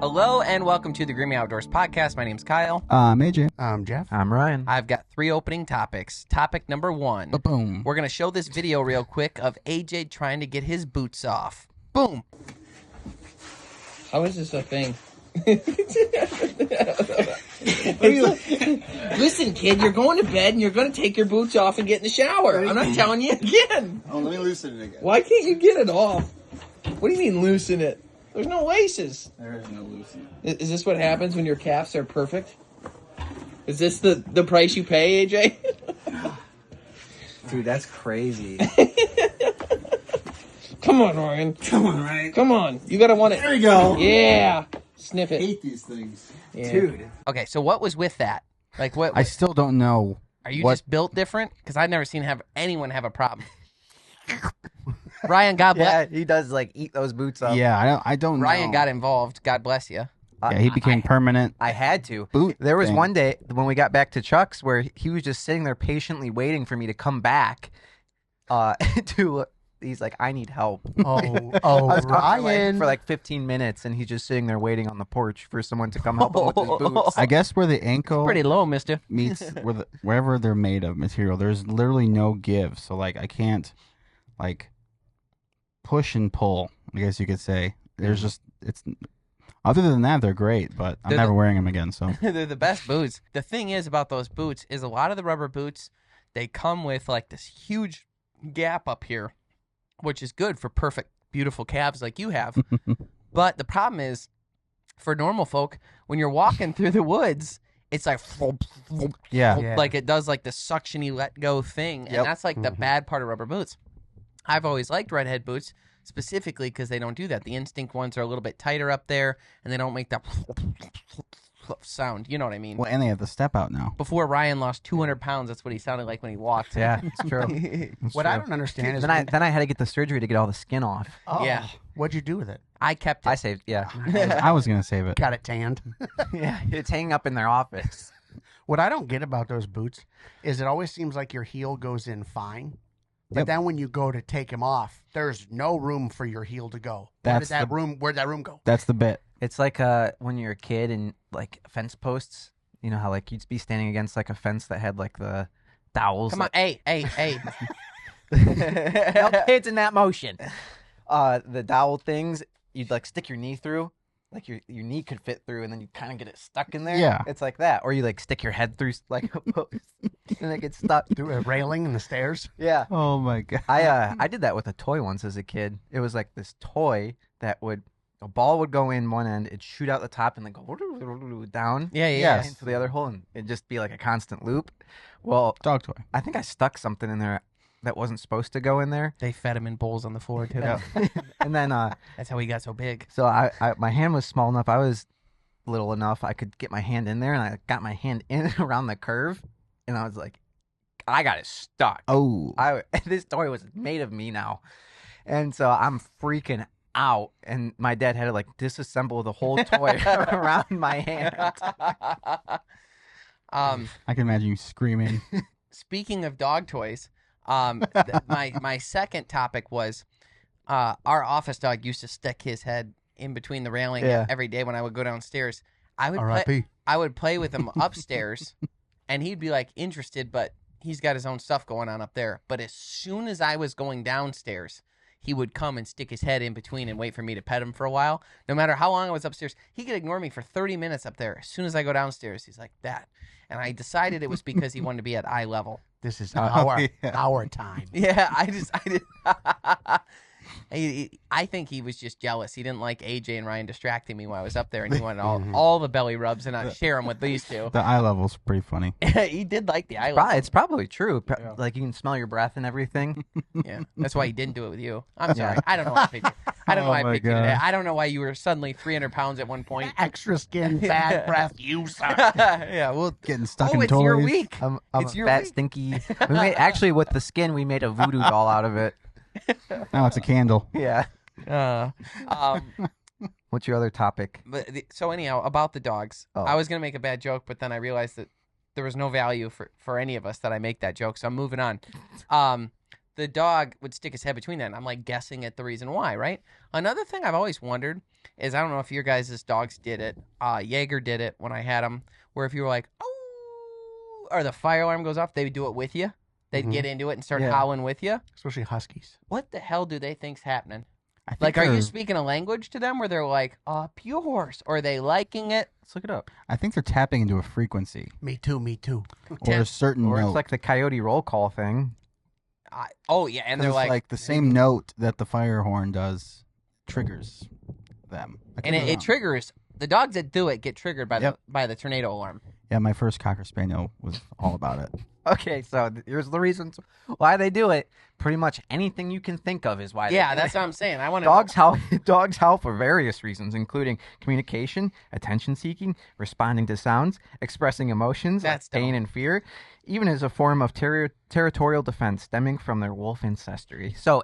Hello and welcome to the Grimy Outdoors Podcast. My name's Kyle. I'm AJ. I'm Jeff. I'm Ryan. I've got 3 opening topics. Topic number 1. Boom. We're going to show this video real quick of AJ trying to get his boots off. Boom. How is this a thing? Listen, kid, you're going to bed and you're going to take your boots off and get in the shower. I'm not telling you again. Oh, let me loosen it again. Why can't you get it off? What do you mean loosen it? There's no laces. There is no loosen. Is this what happens when your calves are perfect? Is this the price you pay, AJ? Dude, that's crazy. Come on, Ryan. Come on, Ryan. Come on. You gotta want it. There we go. Yeah. Sniff I it. hate these things. Yeah. Dude. Okay, so what was with that? Like, what? I still don't know. Are you what... just built different? Because I've never seen anyone have a problem. Ryan, God bless. Yeah, he does like eat those boots up. Yeah, I don't know. Ryan got involved. God bless you. Yeah, he became permanent. I had to. Boot There was thing. one day when we got back to Chuck's where he was just sitting there patiently waiting for me to come back. He's like, I need help. Oh, I was gone Ryan. for like 15 minutes, and he's just sitting there waiting on the porch for someone to come help him with his boots. I guess where the ankle Pretty low, mister. meets wherever they're made of material, there's literally no give. So like I can't like push and pull, I guess you could say. There's just other than that they're great, but I'm never wearing them again, so. They're the best boots. The thing is about those boots is a lot of the rubber boots, they come with like this huge gap up here, which is good for perfect, beautiful calves like you have. But the problem is, for normal folk, when you're walking through the woods, it's like, Yeah. like it does like the suction-y let go thing. And Yep. that's like the bad part of rubber boots. I've always liked redhead boots, specifically because they don't do that. The Instinct ones are a little bit tighter up there, and they don't make that sound. You know what I mean? Well, and they have the step out now. Before Ryan lost 200 pounds, that's what he sounded like when he walked. Yeah, it's true. What I don't understand is then I had to get the surgery to get all the skin off. Yeah. What'd you do with it? I kept it. I saved, yeah. I was gonna save it. Got it tanned. Yeah, it's hanging up in their office. What I don't get about those boots is it always seems like your heel goes in fine, but Yep. then when you go to take them off, there's no room for your heel to go. Where'd That's that room go? That's the bit. It's like when you're a kid and like fence posts, you know how like you'd be standing against like a fence that had like the dowels. Come on, hey. No kids in that motion. The dowel things, you'd like stick your knee through, like your knee could fit through, and then you kind of get it stuck in there. Yeah. It's like that, or you like stick your head through like a post, and it gets stuck. Through a railing in the stairs? Yeah. Oh my god. I did that with a toy once as a kid. It was like this toy that a ball would go in one end, it'd shoot out the top, and then go down. Yeah. Yes. Into the other hole, and it'd just be like a constant loop. Well, Dog toy. I think I stuck something in there that wasn't supposed to go in there. They fed him in bowls on the floor, too. Yeah. And then That's how he got so big. so I my hand was small enough. I was little enough. I could get my hand in there, and I got my hand in around the curve, and I was like, I got it stuck. Oh. This toy was made of me now, and so I'm freaking out. And my dad had to like disassemble the whole toy around my hand. I can imagine you screaming. Speaking of dog toys, my second topic was our office dog used to stick his head in between the railing every day when I would go downstairs. I would play with him upstairs, and he'd be like interested, but he's got his own stuff going on up there. But as soon as I was going downstairs, he would come and stick his head in between and wait for me to pet him for a while. No matter how long I was upstairs, he could ignore me for 30 minutes up there. As soon as I go downstairs, he's like that. And I decided it was because he wanted to be at eye level. This is our time. Yeah, I did. I think he was just jealous. He didn't like AJ and Ryan distracting me while I was up there, and he wanted all the belly rubs, and I'd share them with these two. The eye level's pretty funny. He did like the eye level. It's probably true. Like you can smell your breath and everything. Yeah, that's why he didn't do it with you. I'm sorry. I don't know why I picked you. I don't know why I picked you today. I don't know why you were suddenly 300 pounds at one point. Extra skin, fat breath, you suck. Yeah, well, Getting stuck in it's toys. your week. I'm It's a your fat, week. stinky. Actually, with the skin, we made a voodoo doll out of it. Now it's a candle. Yeah. What's your other topic? So anyhow, about the dogs, Oh. I was gonna make a bad joke, but then I realized that there was no value for any of us that I make that joke, so I'm moving on. the dog would stick his head between that, and I'm like guessing at the reason why, right? Another thing I've always wondered is, I don't know if your guys' dogs did it. Jaeger did it when I had him, where if you were like, oh, or the fire alarm goes off, they would do it with you. They'd get into it and start howling with you. Especially huskies. What the hell do they think's happening? I think Like, are you speaking a language to them where they're like, pure horse? Or are they liking it? Let's look it up. I think they're tapping into a frequency Me too. or a certain Or note. it's like the coyote roll call thing. Yeah, and they're 'Cause it's like the same note that the fire horn does triggers them. and it triggers, the dogs that do it get triggered by the tornado alarm. Yeah, my first Cocker Spaniel was all about it. Okay, so here's the reasons why they do it. Pretty much anything you can think of is why. Yeah, they do that's it. what I'm saying. I want to Dogs howl for various reasons, including communication, attention seeking, responding to sounds, expressing emotions That's like pain and fear, even as a form of territorial defense stemming from their wolf ancestry. So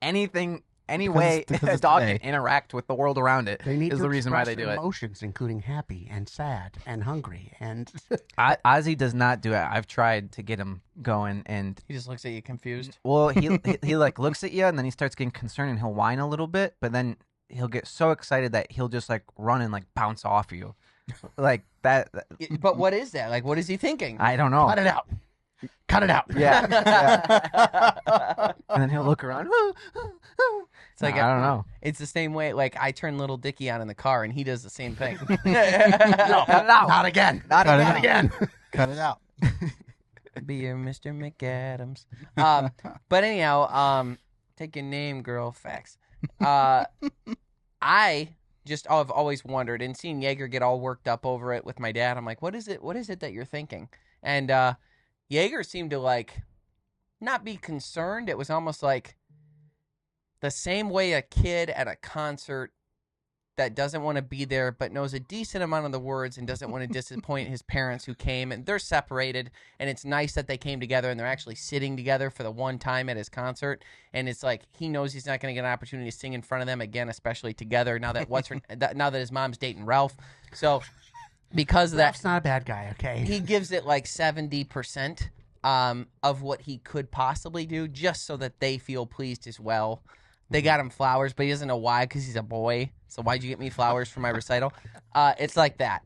anything. Any way because a it's dog today. can interact with the world around it They need is to the reason why they express do it. emotions, including happy and sad and hungry and. Ozzy does not do it. I've tried to get him going, and He just looks at you confused. well, he like looks at you, and then he starts getting concerned, and he'll whine a little bit, but then he'll get so excited that he'll just like run and like bounce off you, like that. But what is that? Like, what is he thinking? I don't know. Cut it out. Cut it out. Yeah, yeah. And then he'll look around. It's like I don't know. It's the same way. Like, I turn little Dickie on in the car, and he does the same thing. No, cut it out. Not again. Not Cut it again. out. Again. Cut it out. Be your Mr. McAdams. But anyhow, take your name, girl. Facts. I just have always wondered, and seeing Jaeger get all worked up over it with my dad, I'm like, what is it? What is it that you're thinking? And Jaeger seemed to like not be concerned. It was almost like the same way a kid at a concert that doesn't want to be there but knows a decent amount of the words and doesn't want to disappoint his parents who came, and they're separated, and it's nice that they came together and they're actually sitting together for the one time at his concert, and it's like he knows he's not going to get an opportunity to sing in front of them again, especially together now that now that his mom's dating Ralph. So because of that, Ralph's not a bad guy, okay? he gives it like 70% of what he could possibly do just so that they feel pleased as well. They got him flowers, but he doesn't know why because he's a boy. So why'd you get me flowers for my recital? It's like that.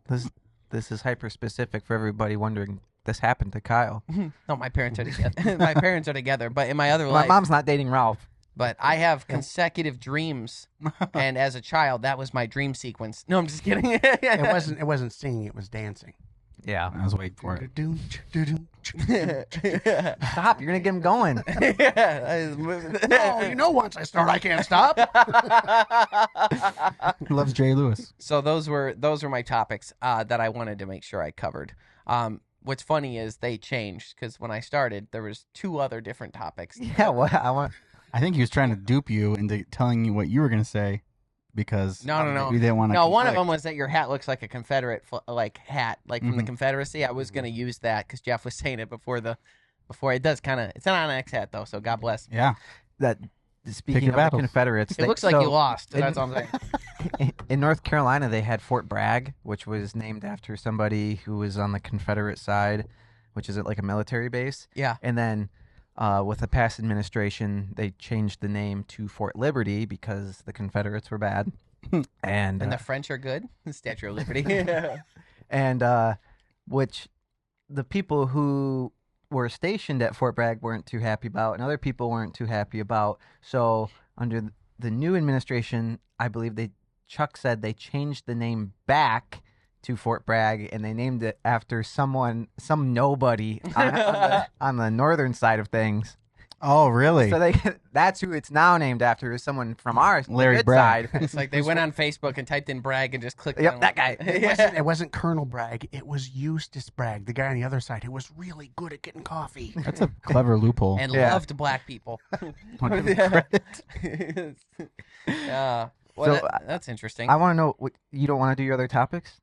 This is hyper specific for everybody wondering. This happened to Kyle. No, my parents are together. My parents are together, but in my other My life, mom's not dating Ralph. but I have consecutive dreams, and as a child, that was my dream sequence. No, I'm just kidding. It wasn't singing, it was dancing. Yeah. I was waiting for it. Stop! You're gonna get him going. Oh, you know, once I start, I can't stop. He loves Jay Lewis. So those were my topics that I wanted to make sure I covered. What's funny is they changed because when I started, there was 2 other different topics. Yeah. What I think he was trying to dupe you into telling you what you were going to say because No. we didn't want to. No, one of them was that your hat looks like a Confederate hat, like from the Mhm. Confederacy. I was going to use that because Jeff was saying it before it does kind of. It's not an X hat though, so God bless. Yeah. that? Speaking your of the battles. Confederates, It looks like you lost. That's all I'm saying. In North Carolina, they had Fort Bragg, which was named after somebody who was on the Confederate side, which is like a military base. Yeah. And then with the past administration, they changed the name to Fort Liberty because the Confederates were bad. And the French are good. The Statue of Liberty. and which the people who were stationed at Fort Bragg weren't too happy about, and other people weren't too happy about. So under the new administration, I believe Chuck said they changed the name back to Fort Bragg, and they named it after some nobody on the northern side of things. Oh, really? So that's who it's now named after, is someone from our Larry good Bragg. side. It's like they went on Facebook and typed in Bragg and just clicked Yep, on that guy. It wasn't Colonel Bragg. It was Eustace Bragg, the guy on the other side who was really good at getting coffee. That's a clever loophole. and Yeah. loved black people. I'll give him credit. Well, So, that's interesting. I want to know, you don't want to do your other topics?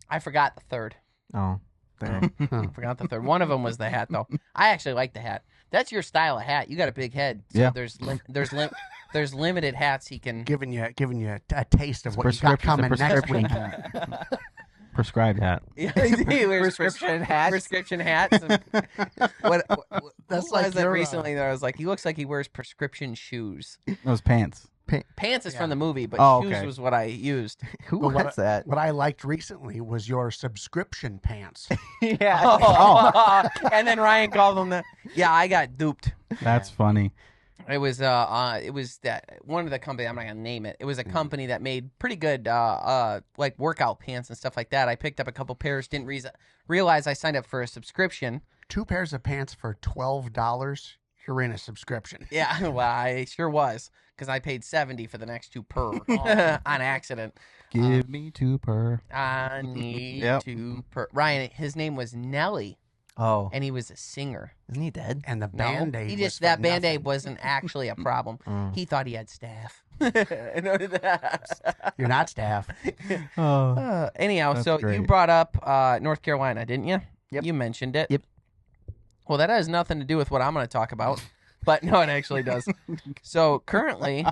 I forgot the third. Oh, dang. I forgot the third. One of them was the hat, though. I actually like the hat. That's your style of hat. You got a big head. So Yeah. there's limited hats he can. Giving you a taste of what you got coming next week. Prescribed hat. Yeah, he wears Prescription hats. Prescription hats. And what That's who like was it your, recently that I was like, he looks like he wears prescription shoes. Those pants. Pants is from the movie, but Oh, shoes okay. was what I used. Who But was that? What I liked recently was your subscription pants. Yeah. Oh. And then Ryan called them yeah, I got duped. That's funny. It was that one of the company, I'm not gonna name it. It was a company that made pretty good like workout pants and stuff like that. I picked up a couple pairs, didn't realize I signed up for a subscription. 2 pairs of pants for $12. You're in a subscription. Yeah, well, I sure was, because I paid $70 for the next 2 per on accident. Give me 2 per. I need Yep. 2 per. Ryan, his name was Nelly, Oh, and he was a singer. isn't he dead? And the No, Band-Aid he was just for that Band-Aid nothing. wasn't actually a problem. He thought he had staff. You're not staff. Oh. Anyhow, That's so you great. brought up North Carolina, didn't you? Yep. You mentioned it. Yep. Well, that has nothing to do with what I'm going to talk about, but no, it actually does. So currently,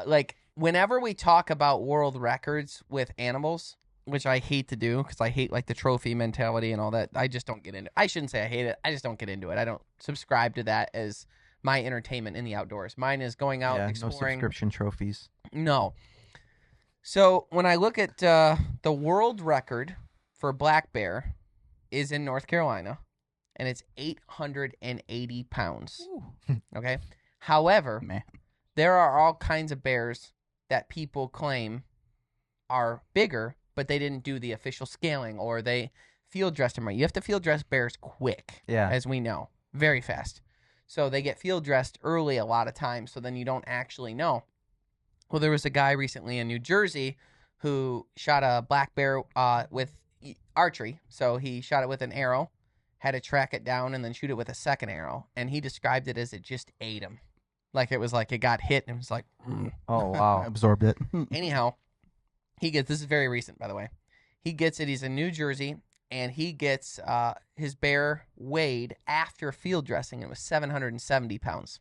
like whenever we talk about world records with animals, which I hate to do because I hate like the trophy mentality and all that, I just don't get into it. I shouldn't say I hate it. I just don't get into it. I don't subscribe to that as my entertainment in the outdoors. Mine is going out Yeah, no exploring. subscription trophies. No. So when I look at the world record for black bear is in North Carolina, and it's 880 pounds. Okay. However, Man. there are all kinds of bears that people claim are bigger, but they didn't do the official scaling or they field dressed them right. You have to field dress bears quick, Yeah. as we know, very fast. So they get field dressed early a lot of times, so then you don't actually know. Well, there was a guy recently in New Jersey who shot a black bear with archery. So he shot it with an arrow, had to track it down, and then shoot it with a second arrow. And he described it as it just ate him. Like it was like it got hit and it was like, Oh, wow. Absorbed it. Anyhow, this is very recent, by the way. He gets it. He's in New Jersey, and he gets his bear weighed after field dressing. It was 770 pounds.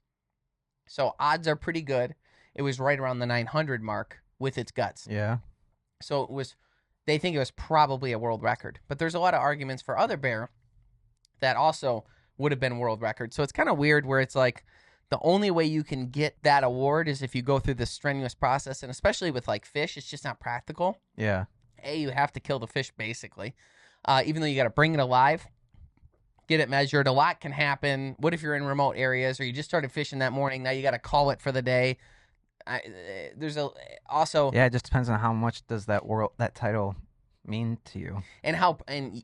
So odds are pretty good. It was right around the 900 mark with its guts. Yeah. So they think it was probably a world record. But there's a lot of arguments for other bear that also would have been world record. So it's kind of weird where it's like the only way you can get that award is if you go through this strenuous process. And especially with like fish, it's just not practical. Yeah. You have to kill the fish basically. Even though you got to bring it alive, get it measured. A lot can happen. What if you're in remote areas or you just started fishing that morning? Now you got to call it for the day. There's also Yeah, it just depends on how much does that title mean to you. and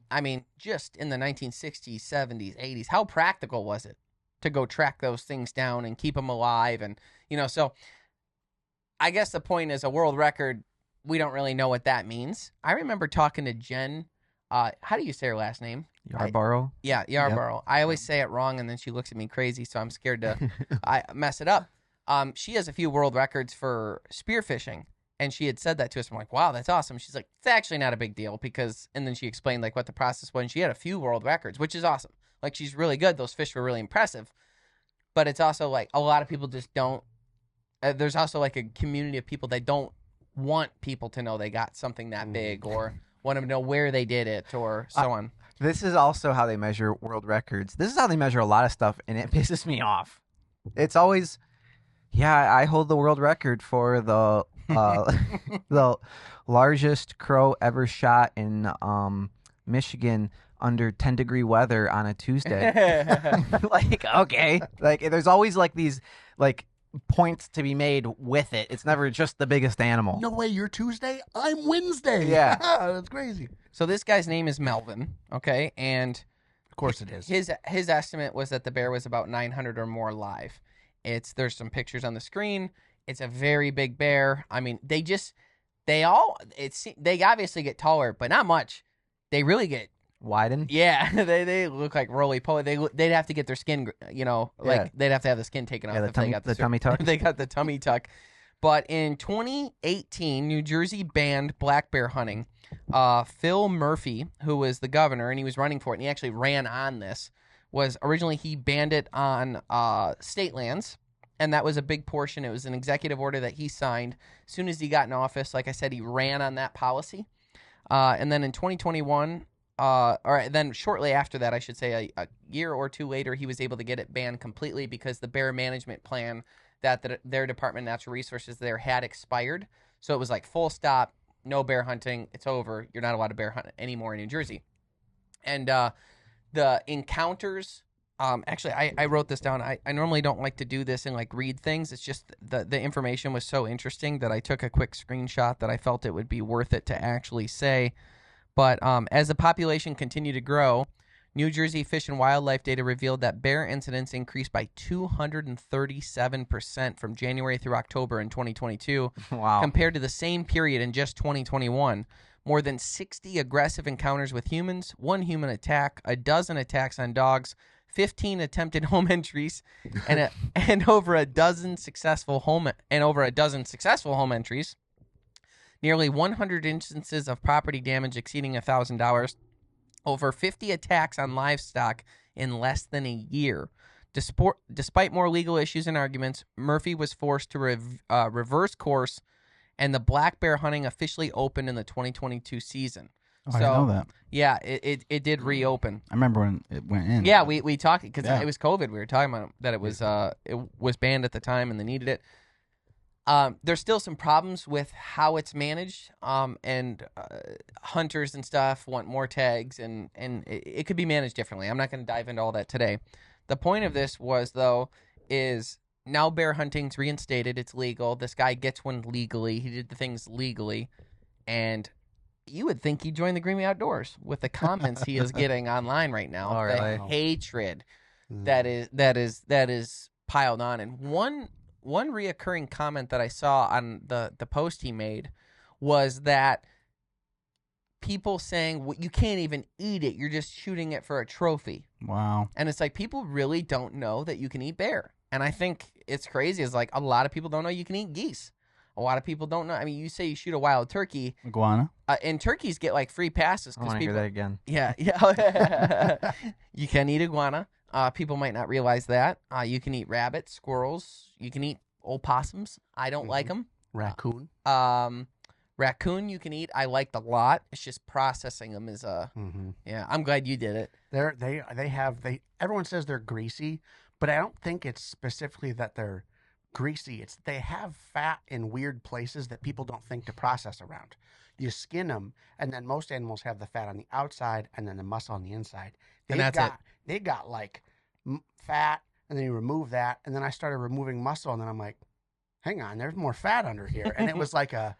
I mean just in the 1960s, 70s, 80s, how practical was it to go track those things down and keep them alive? And so I guess the point is a world record. We don't really know what that means. I remember talking to Jen. How do you say her last name? Yarborough? Yeah, Yarborough. I always say it wrong, and then she looks at me crazy, so I'm scared to I mess it up. She has a few world records for spearfishing, and she had said that to us. I'm like, wow, that's awesome. She's like, it's actually not a big deal and then she explained like what the process was, and she had a few world records, which is awesome. Like, she's really good. Those fish were really impressive. But it's also like a lot of people just don't. There's also like a community of people that don't want people to know they got something that big or want to know where they did it or so on. This is also how they measure world records. This is how they measure a lot of stuff, and it pisses me off. It's always, yeah, I hold the world record for the the largest crow ever shot in Michigan under 10-degree weather on a Tuesday. Like, okay. Like, there's always like these like points to be made with it. It's never just the biggest animal. No way, you're Tuesday? I'm Wednesday. Yeah. That's crazy. So this guy's name is Melvin, okay? And Of course it is. his estimate was that the bear was about 900 or more live. There's some pictures on the screen. It's a very big bear. I mean, they obviously get taller, but not much. They really get Widen? yeah. They look like roly poly. They'd have to get their skin, Yeah. they'd have to have the skin taken off. Yeah, the tummy tuck. They got the tummy tuck. But in 2018, New Jersey banned black bear hunting. Phil Murphy, who was the governor, and he was running for it, and he actually ran on this, was originally he banned it on state lands, and that was a big portion. It was an executive order that he signed. As soon as he got in office, like I said, he ran on that policy. And then in 2021, or then shortly after that, I should say a year or two later, he was able to get it banned completely because the bear management plan that their Department of Natural Resources there had expired. So it was like full stop, no bear hunting. It's over. You're not allowed to bear hunt anymore in New Jersey. And the encounters, actually, I wrote this down. I normally don't like to do this and like read things. It's just the information was so interesting that I took a quick screenshot that I felt it would be worth it to actually say. But as the population continued to grow, New Jersey Fish and Wildlife data revealed that bear incidents increased by 237% from January through October in 2022 compared to the same period in just 2021. More than 60 aggressive encounters with humans, 1 human attack, 12 attacks on dogs, 15 attempted home entries, and over a dozen successful home entries. Nearly 100 instances of property damage exceeding $1,000. Over 50 attacks on livestock in less than a year. Despite more legal issues and arguments, Murphy was forced to reverse course, and the black bear hunting officially opened in the 2022 season. I didn't know that. Yeah, it did reopen. I remember when it went in. Yeah, we talked because it was COVID. We were talking about that it was banned at the time and they needed it. There's still some problems with how it's managed, and hunters and stuff want more tags, and it could be managed differently. I'm not going to dive into all that today. The point of this was, though, is now bear hunting's reinstated. It's legal. This guy gets one legally. He did the things legally, and you would think he joined the Greenway Outdoors with the comments he is getting online right now. All right. The hatred that is piled on, and one reoccurring comment that I saw on the post he made was that people saying, well, you can't even eat it. You're just shooting it for a trophy. Wow. And it's like people really don't know that you can eat bear. And I think it's crazy. It's like a lot of people don't know you can eat geese. A lot of people don't know. I mean, you say you shoot a wild turkey. Iguana. And turkeys get like free passes. I want to hear that again. Yeah. You can eat iguana. People might not realize that. You can eat rabbits, squirrels. You can eat opossums. I don't like them. Raccoon. Raccoon you can eat. I liked a lot. It's just processing them is yeah. I'm glad you did it. Everyone says they're greasy, but I don't think it's specifically that they're greasy. It's they have fat in weird places that people don't think to process around. You skin them, and then most animals have the fat on the outside and then the muscle on the inside. They got like fat, and then you remove that, and then I started removing muscle, and then I'm like, hang on, there's more fat under here. And it was like a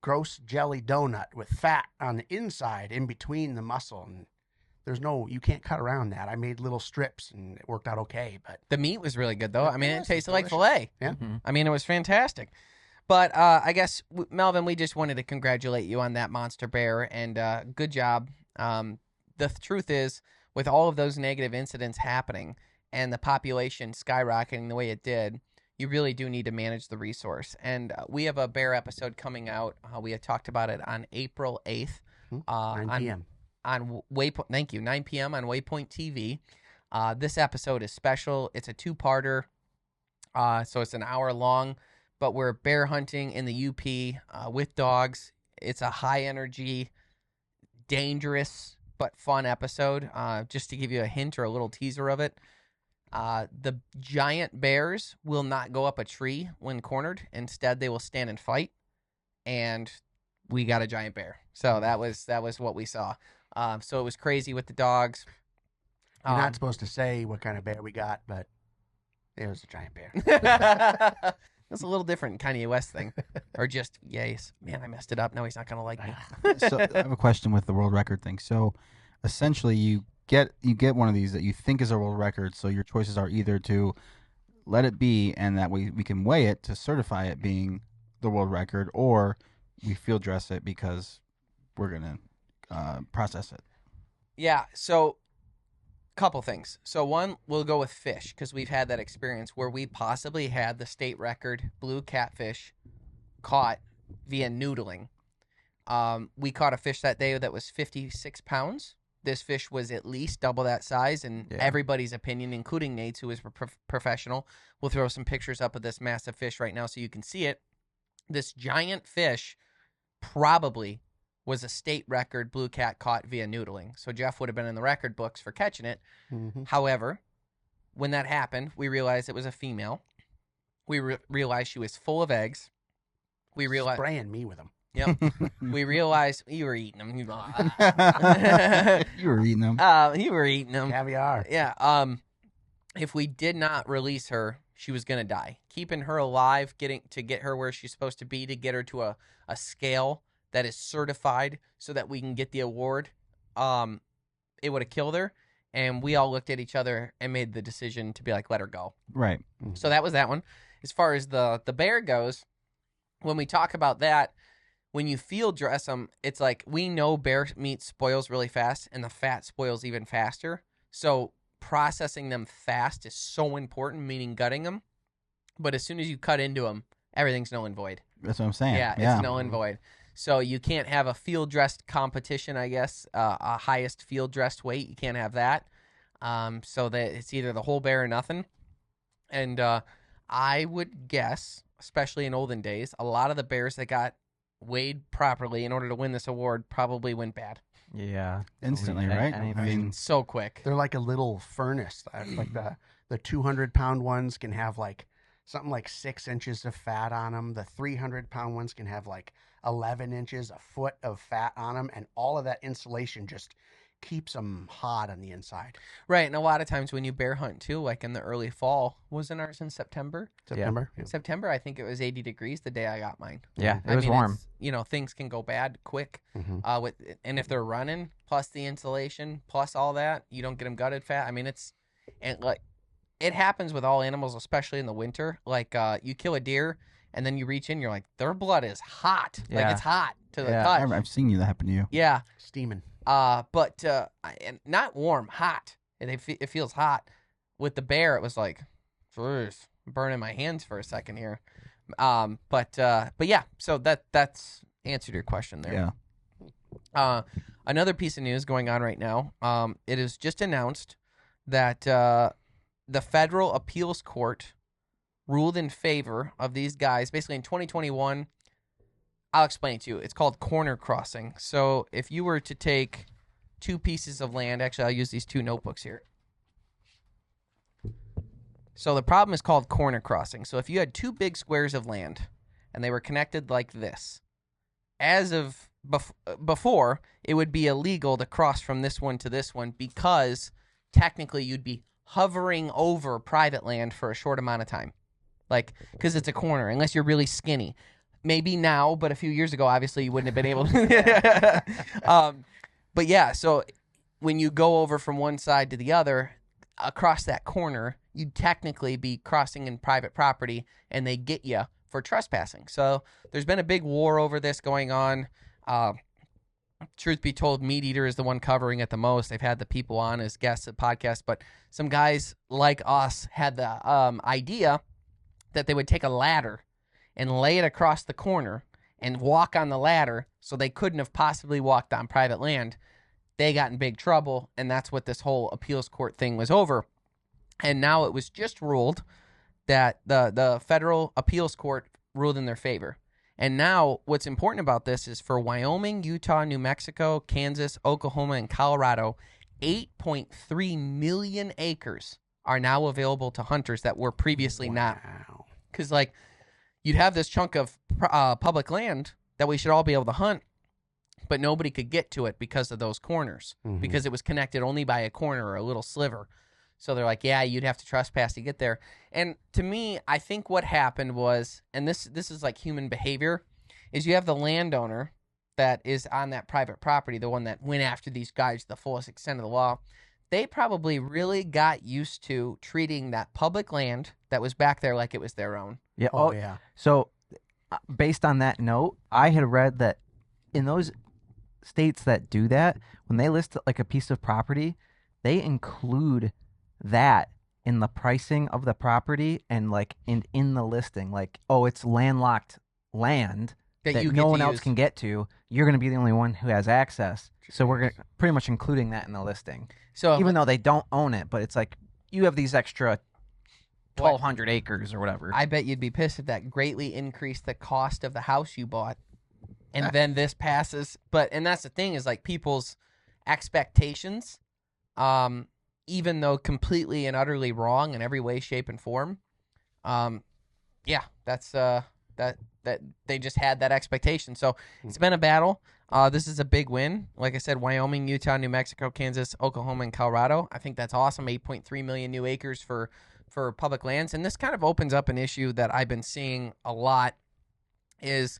gross jelly donut with fat on the inside in between the muscle. And you can't cut around that. I made little strips, and it worked out okay. But the meat was really good, though. I mean, it tasted like filet. Yeah. I mean, it was fantastic. But I guess, Melvin, we just wanted to congratulate you on that monster bear, and good job. The truth is, with all of those negative incidents happening and the population skyrocketing the way it did, you really do need to manage the resource. And we have a bear episode coming out. We had talked about it on April 8th. 9 p.m. On Waypoint. Thank you. 9 p.m. on Waypoint TV. This episode is special. It's a 2-parter. So it's an hour long, but we're bear hunting in the UP with dogs. It's a high energy, dangerous, but fun episode. Just to give you a hint or a little teaser of it. The giant bears will not go up a tree when cornered. Instead, they will stand and fight. And we got a giant bear. So that was what we saw. So it was crazy with the dogs. You're not supposed to say what kind of bear we got, but it was a giant bear. That's a little different Kanye West thing. Or just, yes, man, I messed it up. No, he's not going to like me. So I have a question with the world record thing. So essentially you get one of these that you think is a world record, so your choices are either to let it be and that we can weigh it to certify it being the world record, or we field dress it because we're going to process it. Yeah, so couple things. So one, we'll go with fish because we've had that experience where we possibly had the state record blue catfish caught via noodling. We caught a fish that day that was 56 pounds. This fish was at least double that size, and everybody's opinion, including Nate's, who is a professional, we'll throw some pictures up of this massive fish right now so you can see it. This giant fish probably was a state record blue cat caught via noodling. So Jeff would have been in the record books for catching it. Mm-hmm. However, when that happened, we realized it was a female. We realized she was full of eggs. We realized spraying me with them. Yep. We realized you were eating them. You were eating them. You were eating them. Caviar. Yeah. If we did not release her, she was gonna die. Keeping her alive, get her where she's supposed to be, to get her to a scale that is certified, so that we can get the award. It would have killed her, and we all looked at each other and made the decision to be like, let her go. Right. So that was that one. As far as the bear goes, when we talk about that, when you field dress them, it's like, we know bear meat spoils really fast, and the fat spoils even faster. So processing them fast is so important, meaning gutting them. But as soon as you cut into them, everything's null and void. That's what I'm saying. Yeah, it's null and void. So you can't have a field dressed competition, I guess, a highest field dressed weight. You can't have that. So that it's either the whole bear or nothing. And I would guess, especially in olden days, a lot of the bears that got weighed properly in order to win this award probably went bad. Yeah. Instantly, right? I mean, so quick. They're like a little furnace. Like the 200-pound ones can have like something like 6 inches of fat on them. The 300-pound ones can have like 11 inches, a foot of fat on them, and all of that insulation just keeps them hot on the inside. Right, and a lot of times when you bear hunt too, like in the early fall, wasn't ours in September? September. Yeah. September, I think it was 80 degrees the day I got mine. Yeah, I it was mean, warm. Things can go bad quick. Mhm. And if they're running, plus the insulation, plus all that, you don't get them gutted fat. I mean, it happens with all animals, especially in the winter. Like you kill a deer, and then you reach in, you're like, their blood is hot. Like Yeah. it's hot to the Yeah. touch. I've seen that happen to you. Yeah. Steaming. But and not warm, hot. It feels hot. With the bear, it was like, "Jeez, burning my hands for a second here." But yeah. So that's answered your question there. Yeah. Another piece of news going on right now. It is just announced that the federal appeals court ruled in favor of these guys. Basically, in 2021. I'll explain it to you. It's called corner crossing. So if you were to take 2 pieces of land, actually I'll use these 2 notebooks here. So the problem is called corner crossing. So if you had 2 big squares of land and they were connected like this, as of before, it would be illegal to cross from this one to this one, because technically you'd be hovering over private land for a short amount of time. Like, because it's a corner, unless you're really skinny. Maybe now, but a few years ago, obviously, you wouldn't have been able to. But yeah, so when you go over from one side to the other, across that corner, you'd technically be crossing in private property, and they get you for trespassing. So there's been a big war over this going on. Truth be told, Meat Eater is the one covering it the most. They've had the people on as guests at podcasts, but some guys like us had the idea that they would take a ladder and lay it across the corner and walk on the ladder, so they couldn't have possibly walked on private land. They got in big trouble, and that's what this whole appeals court thing was over. And now it was just ruled that the federal appeals court ruled in their favor. And now what's important about this is for Wyoming, Utah, New Mexico, Kansas, Oklahoma, and Colorado, 8.3 million acres are now available to hunters that were previously not. Because, like, you'd have this chunk of public land that we should all be able to hunt, but nobody could get to it because of those corners, because it was connected only by a corner or a little sliver. So they're like, yeah, you'd have to trespass to get there. And to me, I think what happened was, and this is like human behavior, is you have the landowner that is on that private property, the one that went after these guys to the fullest extent of the law. They probably really got used to treating that public land that was back there like it was their own. Yeah. Oh, yeah. So, based on that note, I had read that in those states that do that, when they list like a piece of property, they include that in the pricing of the property and like in the listing, like, oh, it's landlocked land that you no one get to else use. can get to. You're going to be the only one who has access. So we're pretty much including that in the listing, So even though they don't own it. But it's like you have these extra 1,200 acres or whatever. I bet you'd be pissed if that greatly increased the cost of the house you bought, and then this passes. And that's the thing is like people's expectations, even though completely and utterly wrong in every way, shape, and form. That's that they just had that expectation. So it's been a battle. This is a big win. Like I said, Wyoming, Utah, New Mexico, Kansas, Oklahoma, and Colorado. I think that's awesome. 8.3 million new acres for public lands. And this kind of opens up an issue that I've been seeing a lot is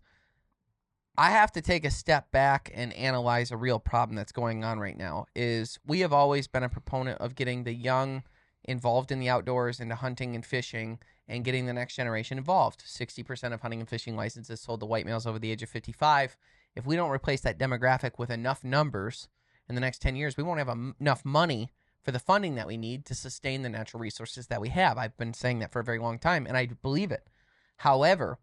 I have to take a step back and analyze a real problem that's going on right now. Is we have always been a proponent of getting the young involved in the outdoors, into hunting and fishing, and getting the next generation involved. 60% of hunting and fishing licenses sold to white males over the age of 55. If we don't replace that demographic with enough numbers in the next 10 years, we won't have enough money for the funding that we need to sustain the natural resources that we have. I've been saying that for a very long time, and I believe it. However,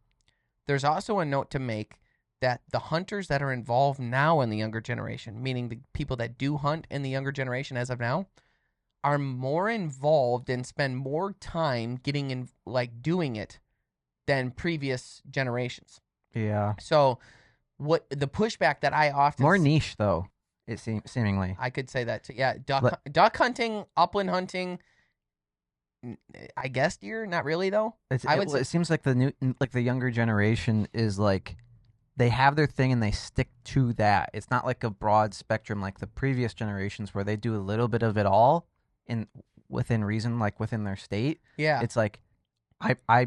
there's also a note to make that the hunters that are involved now in the younger generation, meaning the people that do hunt in the younger generation as of now, are more involved and spend more time getting in, like doing it, than previous generations. Yeah. So, what the pushback that I often more niche though, it seemingly. I could say that too. Yeah, duck hunting, upland hunting. I guess deer, not really though. It seems like the younger generation is like they have their thing and they stick to that. It's not like a broad spectrum like the previous generations where they do a little bit of it all within reason, like within their state. Yeah. It's like I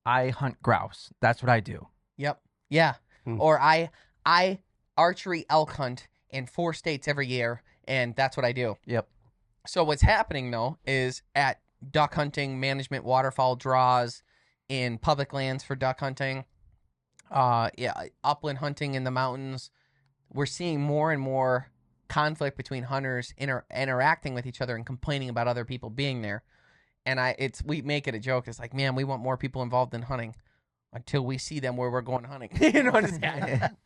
hunt grouse. That's what I do. Yep. Yeah. Or I archery elk hunt in 4 states every year, and that's what I do. Yep. So what's happening though is at duck hunting management, waterfowl draws in public lands for duck hunting, upland hunting in the mountains, we're seeing more and more conflict between hunters interacting with each other and complaining about other people being there. And we make it a joke. It's like, man, we want more people involved in hunting until we see them where we're going hunting. You know,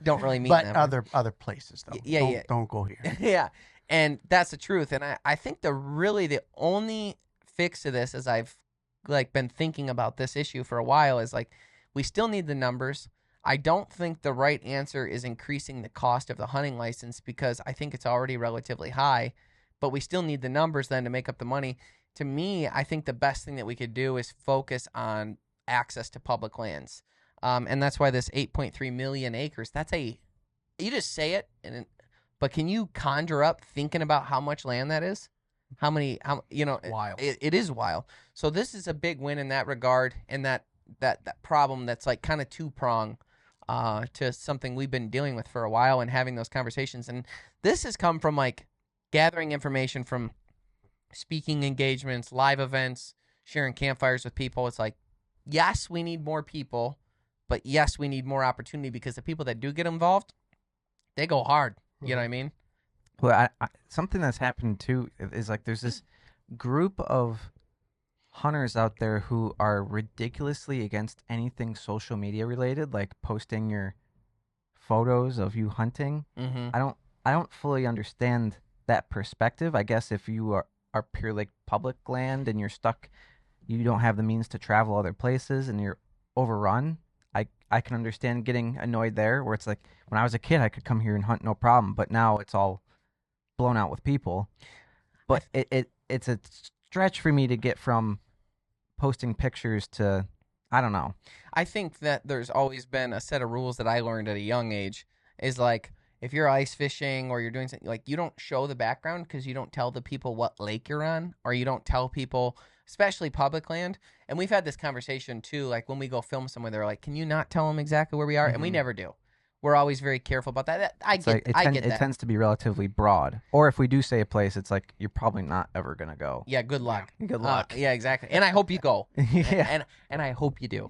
don't really mean them. But other places though. Yeah, don't go here. Yeah, and that's the truth. And I think the only fix to this, as I've been thinking about this issue for a while, is like we still need the numbers. I don't think the right answer is increasing the cost of the hunting license because I think it's already relatively high, but we still need the numbers then to make up the money. To me, I think the best thing that we could do is focus on access to public lands. And that's why this 8.3 million acres, you just say it, but can you conjure up thinking about how much land that is? Wild. It is wild. So this is a big win in that regard, and that problem that's like kind of two-pronged to something we've been dealing with for a while and having those conversations. And this has come from like gathering information from speaking engagements, live events, sharing campfires with people. It's like, yes, we need more people, but yes, we need more opportunity because the people that do get involved, they go hard. You know what I mean? Well, something that's happened too is like there's this group of hunters out there who are ridiculously against anything social media related, like posting your photos of you hunting. Mm-hmm. I don't fully understand that perspective. I guess if you are purely public land and you're stuck, you don't have the means to travel other places and you're overrun, I can understand getting annoyed there, where it's like when I was a kid I could come here and hunt no problem, but now it's all blown out with people. But it's a stretch for me to get from posting pictures to, I don't know. I think that there's always been a set of rules that I learned at a young age is like if you're ice fishing or you're doing something, like you don't show the background because you don't tell the people what lake you're on, or you don't tell people, especially public land. And we've had this conversation too, like when we go film somewhere, they're like, can you not tell them exactly where we are? Mm-hmm. And we never do. We're always very careful about that. I get that. It tends to be relatively broad. Or if we do say a place, it's like you're probably not ever going to go. Yeah, good luck. Yeah. Good luck. Yeah, exactly. And I hope you go. Yeah. And I hope you do.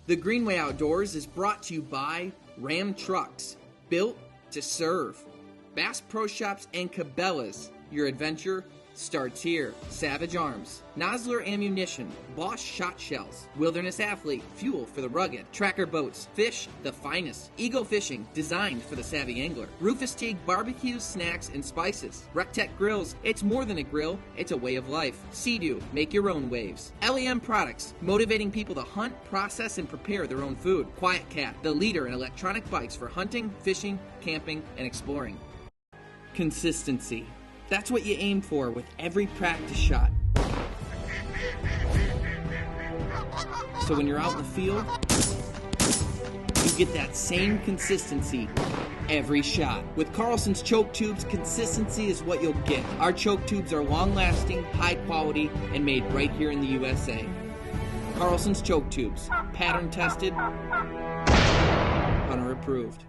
The Greenway Outdoors is brought to you by Ram trucks, built to serve. Bass Pro Shops and Cabela's. Your adventure starts here. Savage Arms, Nosler Ammunition, Bosch Shot Shells, Wilderness Athlete, fuel for the rugged, Tracker Boats, fish the finest, Eagle Fishing, designed for the savvy angler, Rufus Teague Barbecues, Snacks, and Spices, Rectech Grills, it's more than a grill, it's a way of life, Sea-Doo, make your own waves, LEM Products, motivating people to hunt, process, and prepare their own food, Quiet Cat, the leader in electronic bikes for hunting, fishing, camping, and exploring. Consistency. That's what you aim for with every practice shot. So when you're out in the field, you get that same consistency every shot. With Carlson's choke tubes, consistency is what you'll get. Our choke tubes are long-lasting, high quality, and made right here in the USA. Carlson's choke tubes, pattern tested, hunter approved.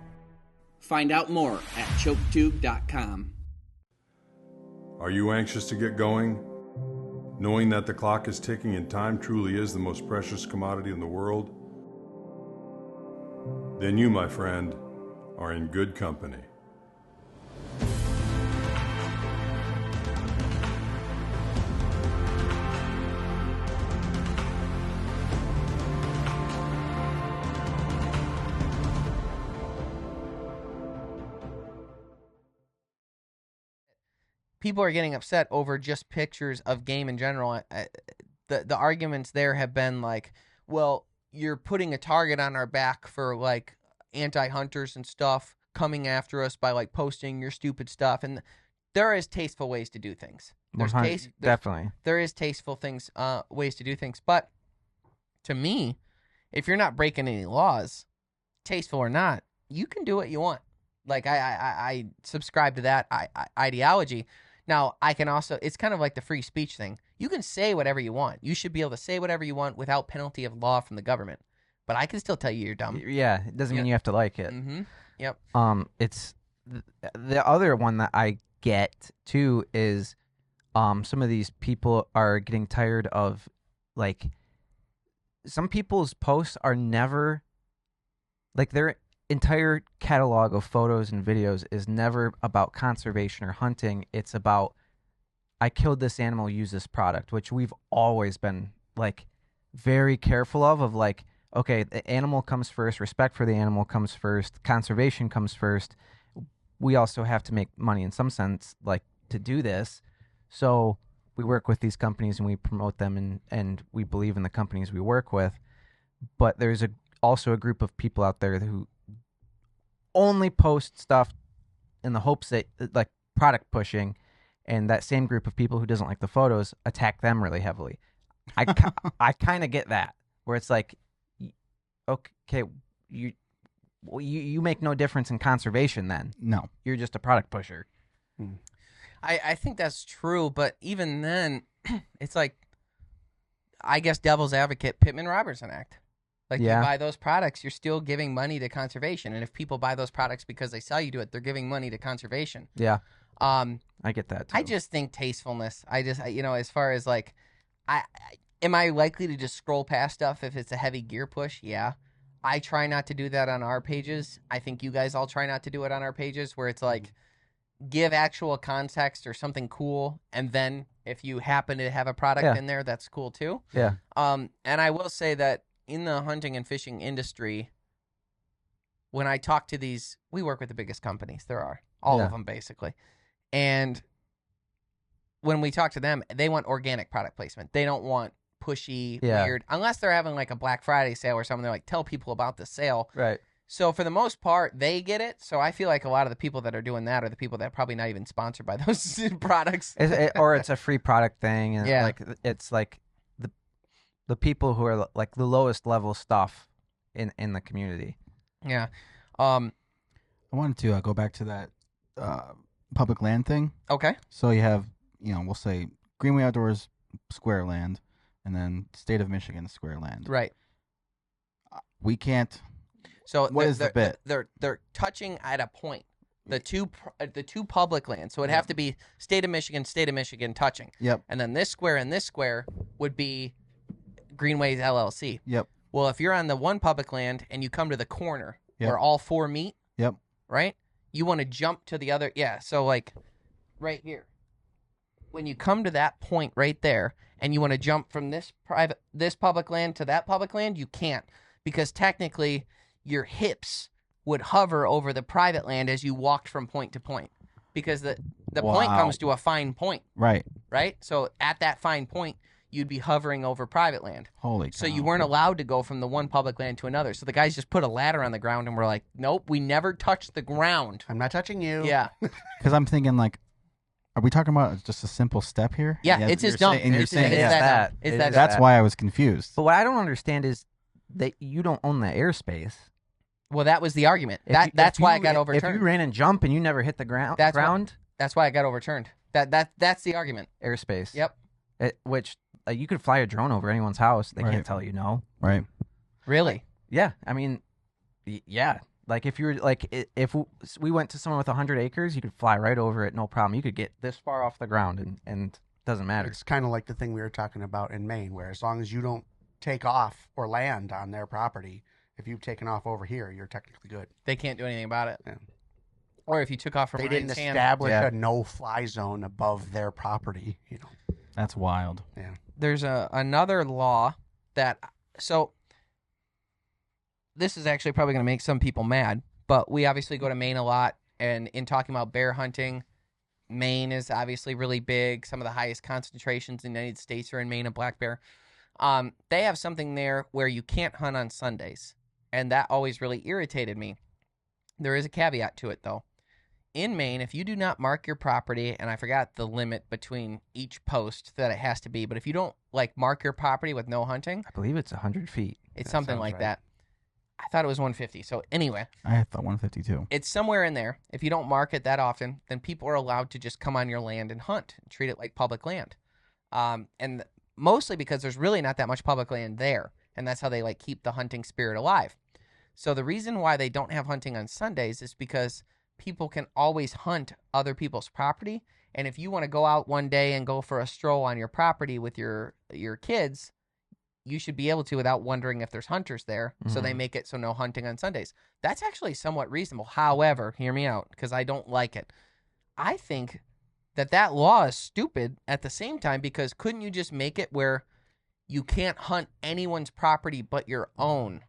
Find out more at choketube.com. Are you anxious to get going? Knowing that the clock is ticking and time truly is the most precious commodity in the world? Then you, my friend, are in good company. People are getting upset over just pictures of game in general. The arguments there have been like, well, you're putting a target on our back for like anti-hunters and stuff coming after us by like posting your stupid stuff. And there is tasteful ways to do things. Definitely. There is tasteful things, ways to do things. But to me, if you're not breaking any laws, tasteful or not, you can do what you want. Like I subscribe to that ideology. Now, I can also, it's kind of like the free speech thing. You can say whatever you want. You should be able to say whatever you want without penalty of law from the government. But I can still tell you you're dumb. Yeah, it doesn't mean you have to like it. Mm-hmm. Yep. It's the other one that I get too is some of these people are getting tired of, like, some people's posts are never, like, their entire catalog of photos and videos is never about conservation or hunting. It's about, I killed this animal, use this product, which we've always been like very careful of like, okay, the animal comes first, respect for the animal comes first, conservation comes first. We also have to make money in some sense, like, to do this. So we work with these companies and we promote them and we believe in the companies we work with. But there's also a group of people out there who only post stuff in the hopes that, like, product pushing, and that same group of people who doesn't like the photos attack them really heavily. I kind of get that, where it's like, okay, you make no difference in conservation then. No. You're just a product pusher. I think that's true, but even then, it's like, I guess devil's advocate, Pittman-Robertson Act. Like, you buy those products, you're still giving money to conservation. And if people buy those products because they sell you to it, they're giving money to conservation. Yeah. I get that too. I just think tastefulness. As far as like, am I likely to just scroll past stuff if it's a heavy gear push? Yeah. I try not to do that on our pages. I think you guys all try not to do it on our pages, where it's like, give actual context or something cool, and then if you happen to have a product in there, that's cool too. Yeah. And I will say that in the hunting and fishing industry, when I talk to these, we work with the biggest companies there are, all of them basically. And when we talk to them, they want organic product placement. They don't want pushy, weird, unless they're having like a Black Friday sale or something. They're like, tell people about the sale. Right. So for the most part, they get it. So I feel like a lot of the people that are doing that are the people that are probably not even sponsored by those products. Or it's a free product thing. And like, it's like the people who are like the lowest level stuff in the community. Yeah. I wanted to go back to that public land thing. Okay. So you have, we'll say Greenway Outdoors square land, and then State of Michigan square land. Right. We can't. So what is the bit? They're touching at a point. The two public lands. So it'd have to be State of Michigan touching. Yep. And then this square and this square would be Greenways LLC. Yep. Well, if you're on the one public land and you come to the corner where all four meet. Yep. Right? You want to jump to the other. Yeah. So like right here, when you come to that point right there and you want to jump from this public land to that public land, you can't, because technically your hips would hover over the private land as you walked from point to point, because the point comes to a fine point. Right. Right? So at that fine point, you'd be hovering over private land. Holy cow. So you weren't allowed to go from the one public land to another. So the guys just put a ladder on the ground and were like, nope, we never touched the ground. I'm not touching you. Yeah. Because I'm thinking, like, are we talking about just a simple step here? Yeah, it's just dumb. And you're saying it's that. It's that. That's why I was confused. But what I don't understand is that you don't own the airspace. Well, that was the argument. That's why I got overturned. If you ran and jump and you never hit the ground, that's why I got overturned. That's the argument. Airspace. Yep. Which you could fly a drone over anyone's house. They can't tell you no. Right. Really? Yeah. I mean, yeah. Like if you were if we went to someone with 100 acres, you could fly right over it, no problem. You could get this far off the ground and it doesn't matter. It's kind of like the thing we were talking about in Maine, where as long as you don't take off or land on their property, if you've taken off over here, you're technically good. They can't do anything about it. Yeah. Or if you took off from they didn't Ryan's hand, establish a no-fly zone above their property. That's wild. Yeah. There's another law that this is actually probably going to make some people mad, but we obviously go to Maine a lot, and in talking about bear hunting, Maine is obviously really big. Some of the highest concentrations in the United States are in Maine of black bear. They have something there where you can't hunt on Sundays, and that always really irritated me. There is a caveat to it, though. In Maine, if you do not mark your property, and I forgot the limit between each post that it has to be, but if you don't mark your property with no hunting, I believe it's 100 feet. It's something like that. I thought it was 150. So anyway, I thought 152. It's somewhere in there. If you don't mark it that often, then people are allowed to just come on your land and hunt, and treat it like public land. And mostly because there's really not that much public land there, and that's how they keep the hunting spirit alive. So the reason why they don't have hunting on Sundays is because people can always hunt other people's property, and if you want to go out one day and go for a stroll on your property with your kids, you should be able to without wondering if there's hunters there. Mm-hmm. So they make it so no hunting on Sundays. That's actually somewhat reasonable. However, hear me out, because I don't like it. I think that law is stupid at the same time, because couldn't you just make it where you can't hunt anyone's property but your own